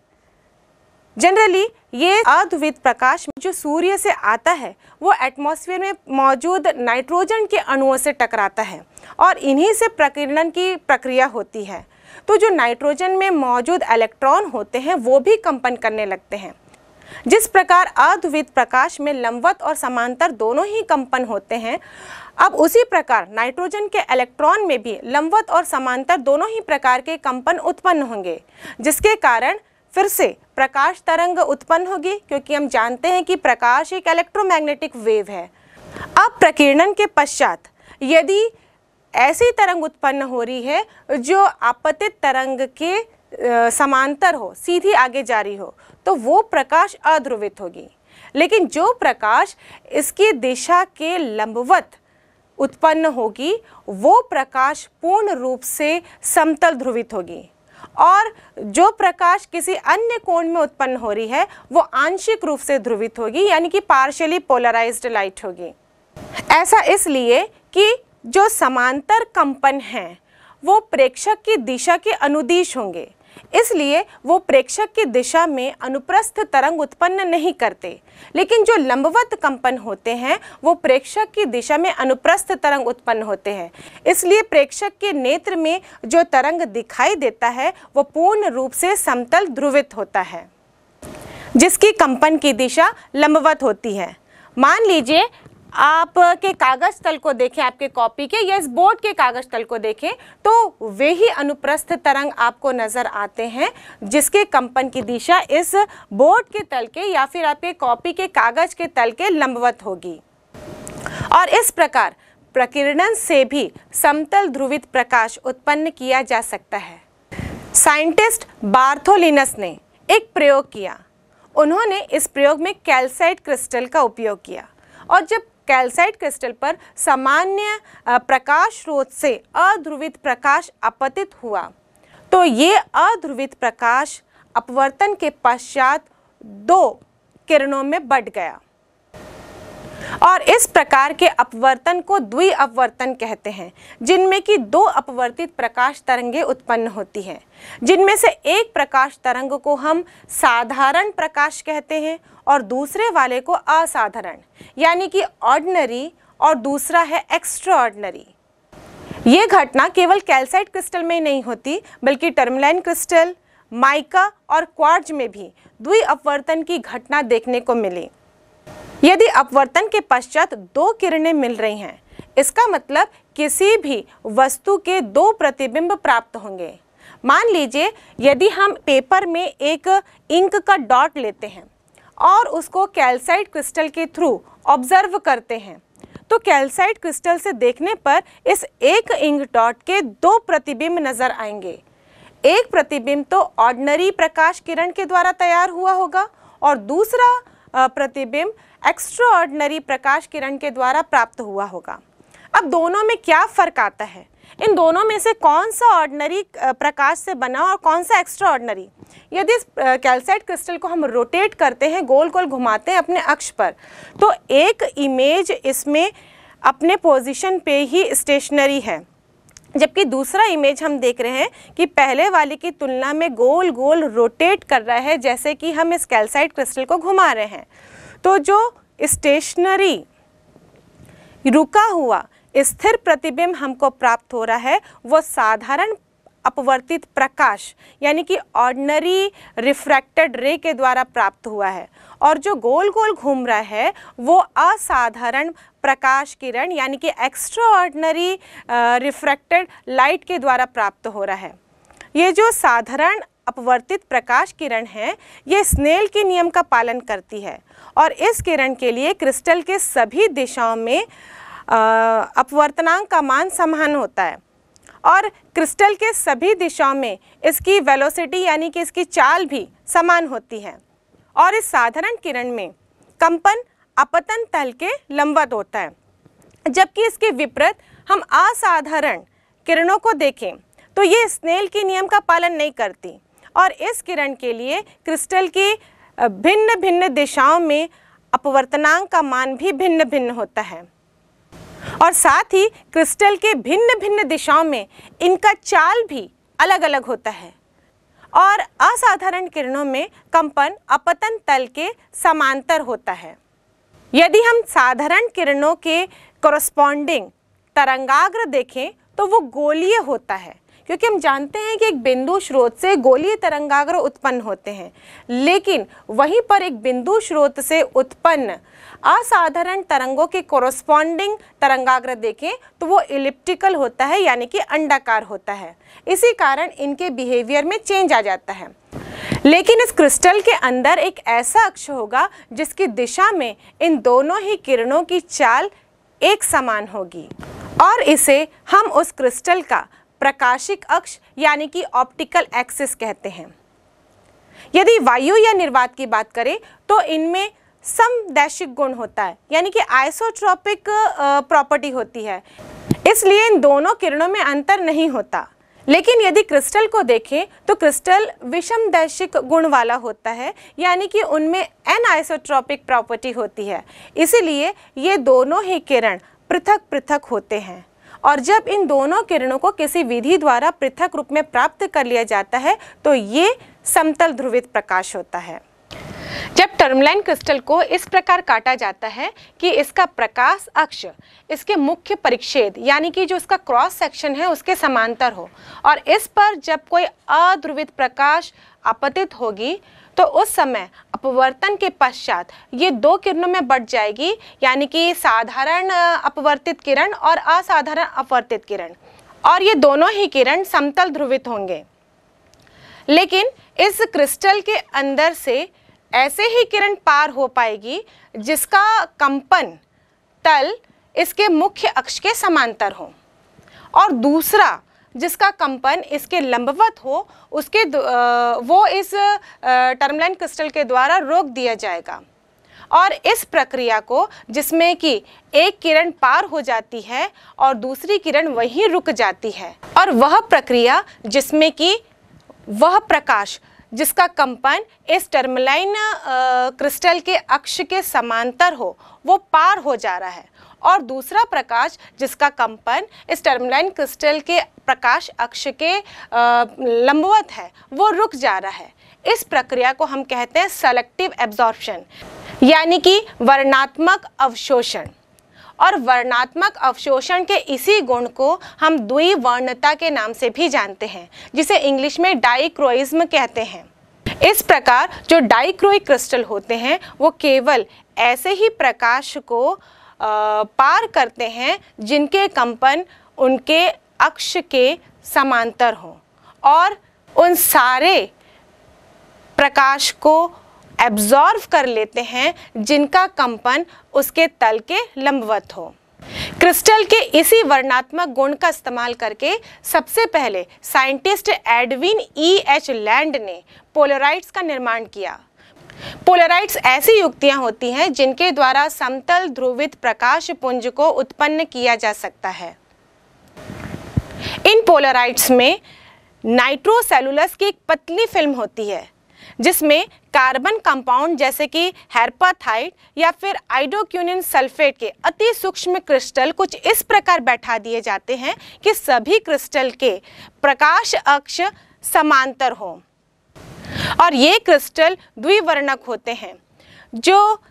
जनरली ये अध्रुवित प्रकाश जो सूर्य से आता है वो एटमॉस्फेयर में मौजूद नाइट्रोजन के अणुओं से टकराता है, और इन्हीं से प्रकीर्णन की प्रक्रिया होती है। तो जो नाइट्रोजन में मौजूद इलेक्ट्रॉन होते हैं वो भी कंपन करने लगते हैं। जिस प्रकार अध्रुवित प्रकाश में लंबवत और समांतर दोनों ही कंपन होते हैं, अब उसी प्रकार नाइट्रोजन के इलेक्ट्रॉन में भी लंबवत और समांतर दोनों ही प्रकार के कंपन उत्पन्न होंगे, जिसके कारण फिर से प्रकाश तरंग उत्पन्न होगी, क्योंकि हम जानते हैं कि प्रकाश एक इलेक्ट्रोमैग्नेटिक वेव है। अब प्रकीर्णन के पश्चात यदि ऐसी तरंग उत्पन्न हो रही है जो आपतित तरंग के समांतर हो, सीधी आगे जा रही हो, तो वो प्रकाश अध्रुवित होगी। लेकिन जो प्रकाश इसकी दिशा के लंबवत उत्पन्न होगी वो प्रकाश पूर्ण रूप से समतल ध्रुवित होगी, और जो प्रकाश किसी अन्य कोण में उत्पन्न हो रही है वो आंशिक रूप से ध्रुवित होगी, यानी कि पार्शियली पोलराइज्ड लाइट होगी। ऐसा इसलिए कि जो समांतर कंपन हैं वो प्रेक्षक की दिशा के अनुदिश होंगे, इसलिए वो प्रेक्षक की दिशा में अनुप्रस्थ तरंग उत्पन्न नहीं करते। लेकिन जो लंबवत कंपन होते हैं वो प्रेक्षक की दिशा में अनुप्रस्थ तरंग उत्पन्न होते हैं, इसलिए प्रेक्षक के नेत्र में जो तरंग दिखाई देता है वो पूर्ण रूप से समतल ध्रुवित होता है, जिसकी कंपन की दिशा लंबवत होती है। मान लीजिए आपके कागज तल को देखें, आपके कॉपी के या इस बोर्ड के कागज तल को देखें, तो वे ही अनुप्रस्थ तरंग आपको नजर आते हैं जिसके कंपन की दिशा इस बोर्ड के तल के या फिर आपके कॉपी के कागज के तल के लंबवत होगी। और इस प्रकार प्रकीर्णन से भी समतल ध्रुवित प्रकाश उत्पन्न किया जा सकता है। साइंटिस्ट बार्थोलिनस ने एक प्रयोग किया। उन्होंने इस प्रयोग में कैल्साइट क्रिस्टल का उपयोग किया और जब कैल्साइट क्रिस्टल पर सामान्य प्रकाश स्रोत से अध्रुवित प्रकाश आपतित हुआ तो ये अध्रुवित प्रकाश अपवर्तन के पश्चात 2 किरणों में बंट गया और इस प्रकार के अपवर्तन को द्विअपवर्तन कहते हैं, जिनमें कि 2 अपवर्तित प्रकाश तरंगें उत्पन्न होती हैं, जिनमें से एक प्रकाश तरंग को हम साधारण प्रकाश कहते हैं और दूसरे वाले को असाधारण यानी कि ऑर्डिनरी और दूसरा है एक्स्ट्रा ऑर्डिनरी। ये घटना केवल कैल्साइट क्रिस्टल में ही नहीं होती बल्कि टर्मलाइन क्रिस्टल, माइका और क्वार्ट्ज में भी द्विअपवर्तन की घटना देखने को मिली। यदि अपवर्तन के पश्चात 2 किरणें मिल रही हैं, इसका मतलब किसी भी वस्तु के 2 प्रतिबिंब प्राप्त होंगे। मान लीजिए यदि हम पेपर में एक इंक का डॉट लेते हैं और उसको कैल्साइट क्रिस्टल के थ्रू ऑब्जर्व करते हैं तो कैल्साइट क्रिस्टल से देखने पर इस एक इंक डॉट के 2 प्रतिबिंब नजर आएंगे। एक प्रतिबिंब तो ऑर्डिनरी प्रकाश किरण के द्वारा तैयार हुआ होगा और दूसरा प्रतिबिंब एक्स्ट्रा ऑर्डिनरी प्रकाश किरण के द्वारा प्राप्त हुआ होगा। अब दोनों में क्या फर्क आता है? इन दोनों में से कौन सा ऑर्डिनरी प्रकाश से बना और कौन सा एक्स्ट्रा ऑर्डिनरी? यदि इस कैल्साइट क्रिस्टल को हम रोटेट करते हैं, गोल गोल घुमाते हैं अपने अक्ष पर, तो एक इमेज इसमें अपने पोजीशन पे ही स्टेशनरी है, जबकि दूसरा इमेज हम देख रहे हैं कि पहले वाले की तुलना में गोल गोल रोटेट कर रहा है, जैसे कि हम इस कैल्साइट क्रिस्टल को घुमा रहे हैं। तो जो स्टेशनरी रुका हुआ स्थिर प्रतिबिंब हमको प्राप्त हो रहा है वो साधारण अपवर्तित प्रकाश यानी कि ऑर्डिनरी रिफ्रैक्टेड रे के द्वारा प्राप्त हुआ है और जो गोल गोल घूम रहा है वो असाधारण प्रकाश किरण यानी कि एक्स्ट्रा ऑर्डिनरी रिफ्रैक्टेड लाइट के द्वारा प्राप्त हो रहा है। ये जो साधारण अपवर्तित प्रकाश किरण है ये स्नेल के नियम का पालन करती है और इस किरण के लिए क्रिस्टल के सभी दिशाओं में अपवर्तनांक का मान समान होता है और क्रिस्टल के सभी दिशाओं में इसकी वेलोसिटी यानी कि इसकी चाल भी समान होती है और इस साधारण किरण में कंपन अपतन तल के लंबवत होता है, जबकि इसके विपरीत हम असाधारण किरणों को देखें तो ये स्नेल के नियम का पालन नहीं करती और इस किरण के लिए क्रिस्टल की भिन्न भिन्न दिशाओं में अपवर्तनांक का मान भी भिन्न भिन्न होता है और साथ ही क्रिस्टल के भिन्न भिन्न दिशाओं में इनका चाल भी अलग अलग होता है और असाधारण किरणों में कंपन अपतन तल के समांतर होता है। यदि हम साधारण किरणों के कोरस्पॉन्डिंग तरंगाग्र देखें तो वो गोलीय होता है, क्योंकि हम जानते हैं कि एक बिंदु स्रोत से गोलीय तरंगाग्र उत्पन्न होते हैं, लेकिन वहीं पर एक बिंदु स्रोत से उत्पन्न असाधारण तरंगों के कोरस्पॉन्डिंग तरंगाग्र देखें तो वो इलिप्टिकल होता है यानी कि अंडाकार होता है। इसी कारण इनके बिहेवियर में चेंज आ जाता है। लेकिन इस क्रिस्टल के अंदर एक ऐसा अक्ष होगा जिसकी दिशा में इन दोनों ही किरणों की चाल एक समान होगी और इसे हम उस क्रिस्टल का प्रकाशिक अक्ष यानी कि ऑप्टिकल एक्सिस कहते हैं। यदि वायु या निर्वात की बात करें तो इनमें समदैशिक गुण होता है यानी कि आइसोट्रोपिक प्रॉपर्टी होती है, इसलिए इन दोनों किरणों में अंतर नहीं होता। लेकिन यदि क्रिस्टल को देखें तो क्रिस्टल विषमदैशिक गुण वाला होता है यानी कि उनमें एनआइसोट्रोपिक प्रॉपर्टी होती है, इसीलिए ये दोनों ही किरण पृथक पृथक होते हैं और जब इन दोनों किरणों को किसी विधि द्वारा पृथक रूप में प्राप्त कर लिया जाता है तो ये समतल ध्रुवित प्रकाश होता है। जब टर्मलाइन क्रिस्टल को इस प्रकार काटा जाता है कि इसका प्रकाश अक्ष इसके मुख्य परिच्छेद यानी कि जो इसका क्रॉस सेक्शन है उसके समांतर हो और इस पर जब कोई अध्रुवित प्रकाश आपतित होगी तो उस समय अपवर्तन के पश्चात ये 2 किरणों में बढ़ जाएगी यानी कि साधारण अपवर्तित किरण और असाधारण अपवर्तित किरण, और ये दोनों ही किरण समतल ध्रुवित होंगे। लेकिन इस क्रिस्टल के अंदर से ऐसे ही किरण पार हो पाएगी जिसका कंपन तल इसके मुख्य अक्ष के समांतर हो और दूसरा जिसका कंपन इसके लंबवत हो वो इस टर्मलाइन क्रिस्टल के द्वारा रोक दिया जाएगा। और इस प्रक्रिया को, जिसमें कि एक किरण पार हो जाती है और दूसरी किरण वहीं रुक जाती है, और वह प्रक्रिया जिसमें कि वह प्रकाश जिसका कंपन इस टर्मलाइन क्रिस्टल के अक्ष के समांतर हो वो पार हो जा रहा है, और दूसरा प्रकाश जिसका कंपन इस टर्मलाइन क्रिस्टल के प्रकाश अक्ष के लंबवत है वो रुक जा रहा है। इस प्रक्रिया को हम कहते हैं सेलेक्टिव एब्जॉर्प्शन, यानी कि वर्णनात्मक अवशोषण। और वर्णनात्मक अवशोषण के इसी गुण को हम द्विवर्णता के नाम से भी जानते हैं, जिसे इंग्लिश में डाइक्रोइज्म कहते हैं। इस प्रकार जो डाइक्रोइक क्रिस्टल होते हैं वो केवल ऐसे ही प्रकाश को पार करते हैं जिनके कंपन उनके अक्ष के समांतर हों, और उन सारे प्रकाश को एब्जॉर्व कर लेते हैं जिनका कंपन उसके तल के लंबवत हो। क्रिस्टल के इसी वर्णनात्मक गुण का इस्तेमाल करके सबसे पहले साइंटिस्ट एडविन E.H. लैंड ने पोलराइड्स का निर्माण किया। पोलराइड्स ऐसी युक्तियां होती हैं जिनके द्वारा समतल ध्रुवित प्रकाश पुंज को उत्पन्न किया जा सकता है। इन पोलराइड्स में नाइट्रोसेलुलस की एक पतली फिल्म होती है, जिसमें कार्बन कंपाउंड जैसे कि हेर्पाथाइड या फिर आइडोक्यूनिन सल्फेट के अति सूक्ष्म क्रिस्टल कुछ इस प्रकार बैठा दिए जाते हैं कि सभी क्रिस्टल के प्रकाश अक्ष समांतर हों, और ये क्रिस्टल द्विवर्णक होते हैं जो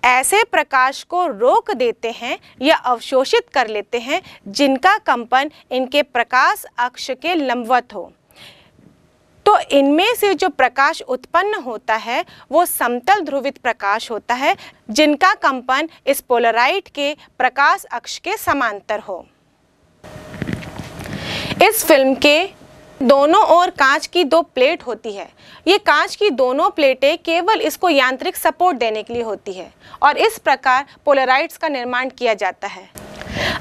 ऐसे प्रकाश को रोक देते हैं या अवशोषित कर लेते हैं जिनका कंपन इनके प्रकाश अक्ष के लंबवत हो। तो इनमें से जो प्रकाश उत्पन्न होता है वो समतल ध्रुवित प्रकाश होता है जिनका कंपन इस पोलराइड के प्रकाश अक्ष के समांतर हो। इस फिल्म के दोनों ओर कांच की दो प्लेट होती है। ये कांच की दोनों प्लेटें केवल इसको यांत्रिक सपोर्ट देने के लिए होती है, और इस प्रकार पोलराइड्स का निर्माण किया जाता है।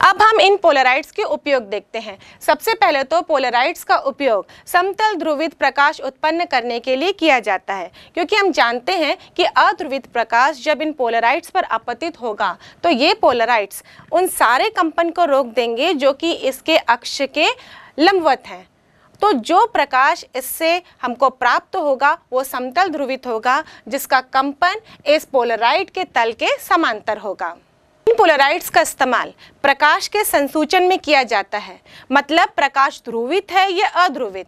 अब हम इन पोलराइड्स के उपयोग देखते हैं। सबसे पहले तो पोलराइड्स का उपयोग समतल ध्रुवित प्रकाश उत्पन्न करने के लिए किया जाता है, क्योंकि हम जानते हैं कि अध्रुवित प्रकाश जब इन पोलराइड्स पर आपतित होगा तो ये पोलराइड्स उन सारे कंपन को रोक देंगे जो कि इसके अक्ष के लंबवत हैं। तो जो प्रकाश इससे हमको प्राप्त होगा वो समतल ध्रुवित होगा, जिसका कंपन इस पोलराइड के तल के समांतर होगा। इन पोलराइड्स का इस्तेमाल प्रकाश के संसूचन में किया जाता है, मतलब प्रकाश ध्रुवित है या अध्रुवित,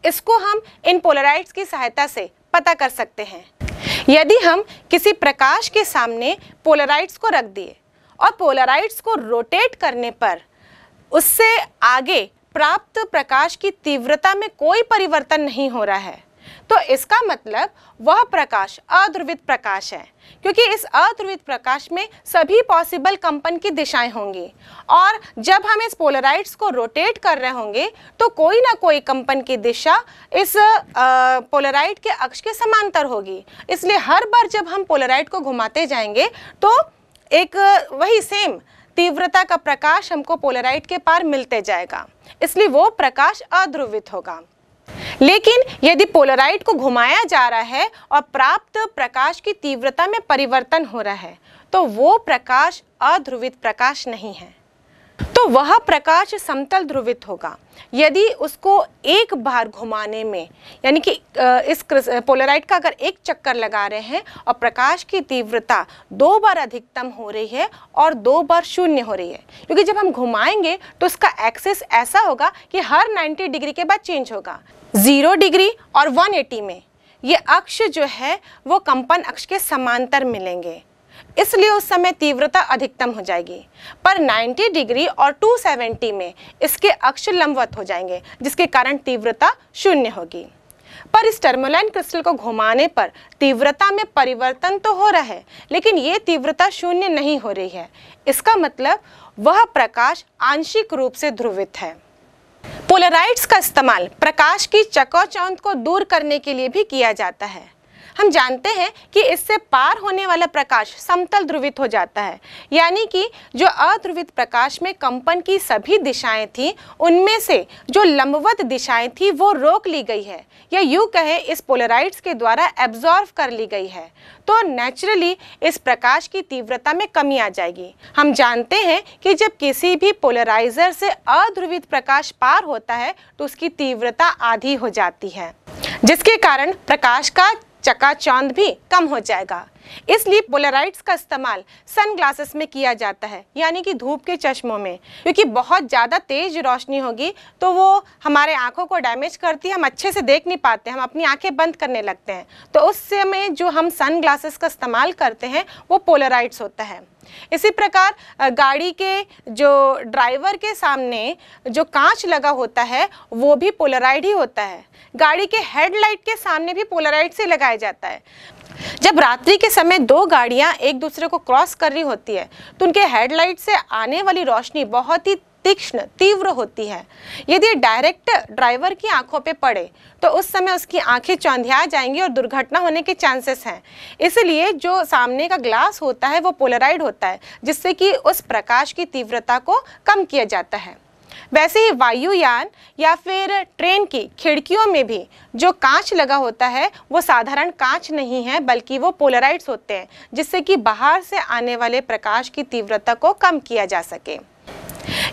इसको हम इन पोलराइड्स की सहायता से पता कर सकते हैं। यदि हम किसी प्रकाश के सामने पोलराइड्स को रख दिए और पोलराइड्स को रोटेट करने पर उससे आगे प्राप्त प्रकाश की तीव्रता में कोई परिवर्तन नहीं हो रहा है, तो इसका मतलब वह प्रकाश अध्रुवित प्रकाश है, क्योंकि इस अध्रुवित प्रकाश में सभी पॉसिबल कंपन की दिशाएं होंगी, और जब हम इस पोलराइड्स को रोटेट कर रहे होंगे तो कोई ना कोई कंपन की दिशा इस पोलराइड के अक्ष के समांतर होगी। इसलिए हर बार जब हम पोलराइड को घुमाते जाएंगे तो एक वही सेम तीव्रता का प्रकाश हमको पोलराइड के पार मिलते जाएगा, इसलिए वो प्रकाश अध्रुवित होगा। लेकिन यदि पोलराइड को घुमाया जा रहा है और प्राप्त प्रकाश की तीव्रता में परिवर्तन हो रहा है तो वो प्रकाश अध्रुवित प्रकाश नहीं है, तो वह प्रकाश समतल ध्रुवित होगा। यदि उसको एक बार घुमाने में, यानी कि इस पोलराइड का अगर एक चक्कर लगा रहे हैं और प्रकाश की तीव्रता 2 बार अधिकतम हो रही है और 2 बार शून्य हो रही है, क्योंकि जब हम घुमाएंगे तो उसका एक्सिस ऐसा होगा कि हर 90 डिग्री के बाद चेंज होगा। 0 डिग्री और 180 में ये अक्ष जो है वो कंपन अक्ष के समांतर मिलेंगे, इसलिए उस समय तीव्रता अधिकतम हो जाएगी। पर 90 डिग्री और 270 में इसके अक्ष लंबवत हो जाएंगे, जिसके कारण तीव्रता शून्य होगी। पर इस टर्मलाइन क्रिस्टल को घुमाने पर तीव्रता में परिवर्तन तो हो रहा है, लेकिन ये तीव्रता शून्य नहीं हो रही है। इसका मतलब वह प्रकाश आंशिक रूप से ध्रुवित है। पोलराइड्स का इस्तेमाल प्रकाश की चकाचौंध को दूर करने के लिए भी किया जाता है। हम जानते हैं कि इससे पार होने वाला प्रकाश समतल ध्रुवित हो जाता है, यानी कि जो अध्रुवित प्रकाश में कंपन की सभी दिशाएं थी उनमें से जो लंबवत दिशाएं थी वो रोक ली गई है, या यूं कहे इस पोलराइड्स के द्वारा एब्जॉर्ब कर ली गई है। तो नेचुरली इस प्रकाश की तीव्रता में कमी आ जाएगी। हम जानते हैं कि जब किसी भी पोलराइजर से अध्रुवित प्रकाश पार होता है तो उसकी तीव्रता आधी हो जाती है, जिसके कारण प्रकाश का चकाचौंध भी कम हो जाएगा। इसलिए पोलराइड्स का इस्तेमाल सनग्लासेस में किया जाता है, यानी कि धूप के चश्मों में, क्योंकि बहुत ज़्यादा तेज रोशनी होगी तो वो हमारे आंखों को डैमेज करती है, हम अच्छे से देख नहीं पाते, हम अपनी आंखें बंद करने लगते हैं। तो उस समय जो हम सनग्लासेस का इस्तेमाल करते हैं वो पोलराइड्स होता है। इसी प्रकार गाड़ी के जो ड्राइवर के सामने जो कांच लगा होता है वो भी पोलराइड ही होता है। गाड़ी के हेडलाइट के सामने भी पोलराइड से लगाया जाता है। जब रात्रि के समय दो गाड़ियां एक दूसरे को क्रॉस कर रही होती है तो उनके हेडलाइट से आने वाली रोशनी बहुत ही तीक्ष्ण तीव्र होती है। यदि डायरेक्ट ड्राइवर की आंखों पे पड़े तो उस समय उसकी आंखें चौंधिया जाएंगी और दुर्घटना होने के चांसेस हैं। इसलिए जो सामने का ग्लास होता है वो पोलराइड होता है, जिससे कि उस प्रकाश की तीव्रता को कम किया जाता है। वैसे ही वायुयान या फिर ट्रेन की खिड़कियों में भी जो कांच लगा होता है वो साधारण कांच नहीं है, बल्कि वो पोलराइड्स होते हैं, जिससे कि बाहर से आने वाले प्रकाश की तीव्रता को कम किया जा सके।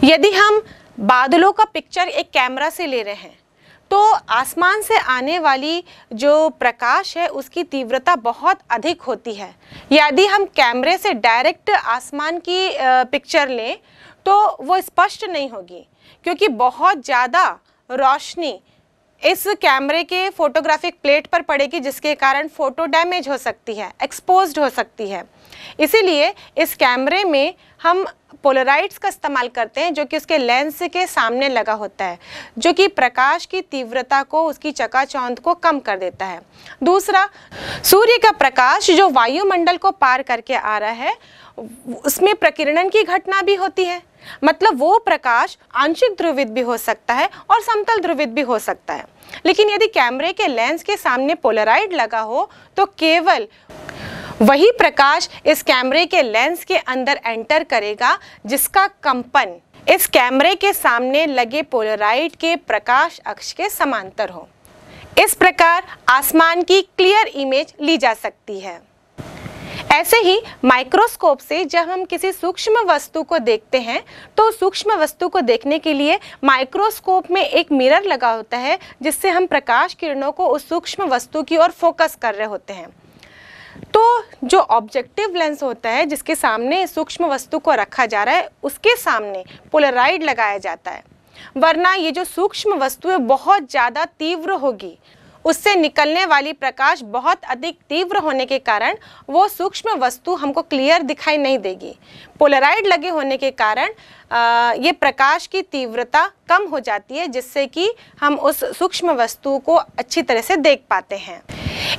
यदि हम बादलों का पिक्चर एक कैमरा से ले रहे हैं तो आसमान से आने वाली जो प्रकाश है उसकी तीव्रता बहुत अधिक होती है। यदि हम कैमरे से डायरेक्ट आसमान की पिक्चर लें तो वो स्पष्ट नहीं होगी, क्योंकि बहुत ज़्यादा रोशनी इस कैमरे के फोटोग्राफिक प्लेट पर पड़ेगी, जिसके कारण फ़ोटो डैमेज हो सकती है, एक्सपोज्ड हो सकती है। इसीलिए इस कैमरे में हम पोलराइड्स का इस्तेमाल करते हैं, जो कि उसके लेंस के सामने लगा होता है, जो कि प्रकाश की तीव्रता को, उसकी चकाचौंध को कम कर देता है। दूसरा, सूर्य का प्रकाश जो वायुमंडल को पार करके आ रहा है उसमें प्रकीर्णन की घटना भी होती है। मतलब वो प्रकाश आंशिक ध्रुवित भी हो सकता है और समतल ध्रुवित भी हो सकता है। लेकिन यदि कैमरे के लेंस के सामने पोलराइड लगा हो तो केवल वही प्रकाश इस कैमरे के लेंस के अंदर एंटर करेगा जिसका कंपन इस कैमरे के सामने लगे पोलराइड के प्रकाश अक्ष के समांतर हो। इस प्रकार आसमान की क्लियर इमेज ली जा सकती है। ऐसे ही माइक्रोस्कोप से जब हम किसी सूक्ष्म वस्तु को देखते हैं तो सूक्ष्म वस्तु को देखने के लिए माइक्रोस्कोप में एक मिरर लगा होता है, जिससे हम प्रकाश किरणों को उस सूक्ष्म वस्तु की ओर फोकस कर रहे होते हैं। तो जो ऑब्जेक्टिव लेंस होता है जिसके सामने सूक्ष्म वस्तु को रखा जा रहा है उसके सामने पोलराइड लगाया जाता है, वरना ये जो सूक्ष्म वस्तु है बहुत ज़्यादा तीव्र होगी, उससे निकलने वाली प्रकाश बहुत अधिक तीव्र होने के कारण वो सूक्ष्म वस्तु हमको क्लियर दिखाई नहीं देगी। पोलराइड लगे होने के कारण ये प्रकाश की तीव्रता कम हो जाती है, जिससे कि हम उस सूक्ष्म वस्तु को अच्छी तरह से देख पाते हैं।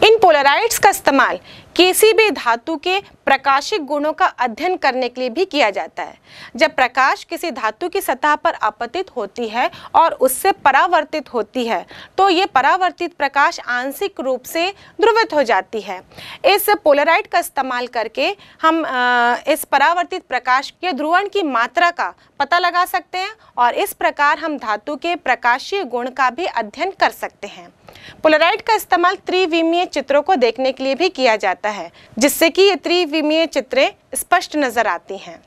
इन पोलराइड्स का इस्तेमाल किसी भी धातु के प्रकाशिक गुणों का अध्ययन करने के लिए भी किया जाता है। जब प्रकाश किसी धातु की सतह पर आपतित होती है और उससे परावर्तित होती है तो ये परावर्तित प्रकाश आंशिक रूप से ध्रुवित हो जाती है। इस पोलराइड का इस्तेमाल करके हम इस परावर्तित प्रकाश के ध्रुवण की मात्रा का पता लगा सकते हैं और इस प्रकार हम धातु के प्रकाशीय गुण का भी अध्ययन कर सकते हैं। पोलराइड का इस्तेमाल त्रिविमीय चित्रों को देखने के लिए भी किया जाता है, जिससे कि ये त्रिविमीय चित्रें स्पष्ट नजर आती हैं।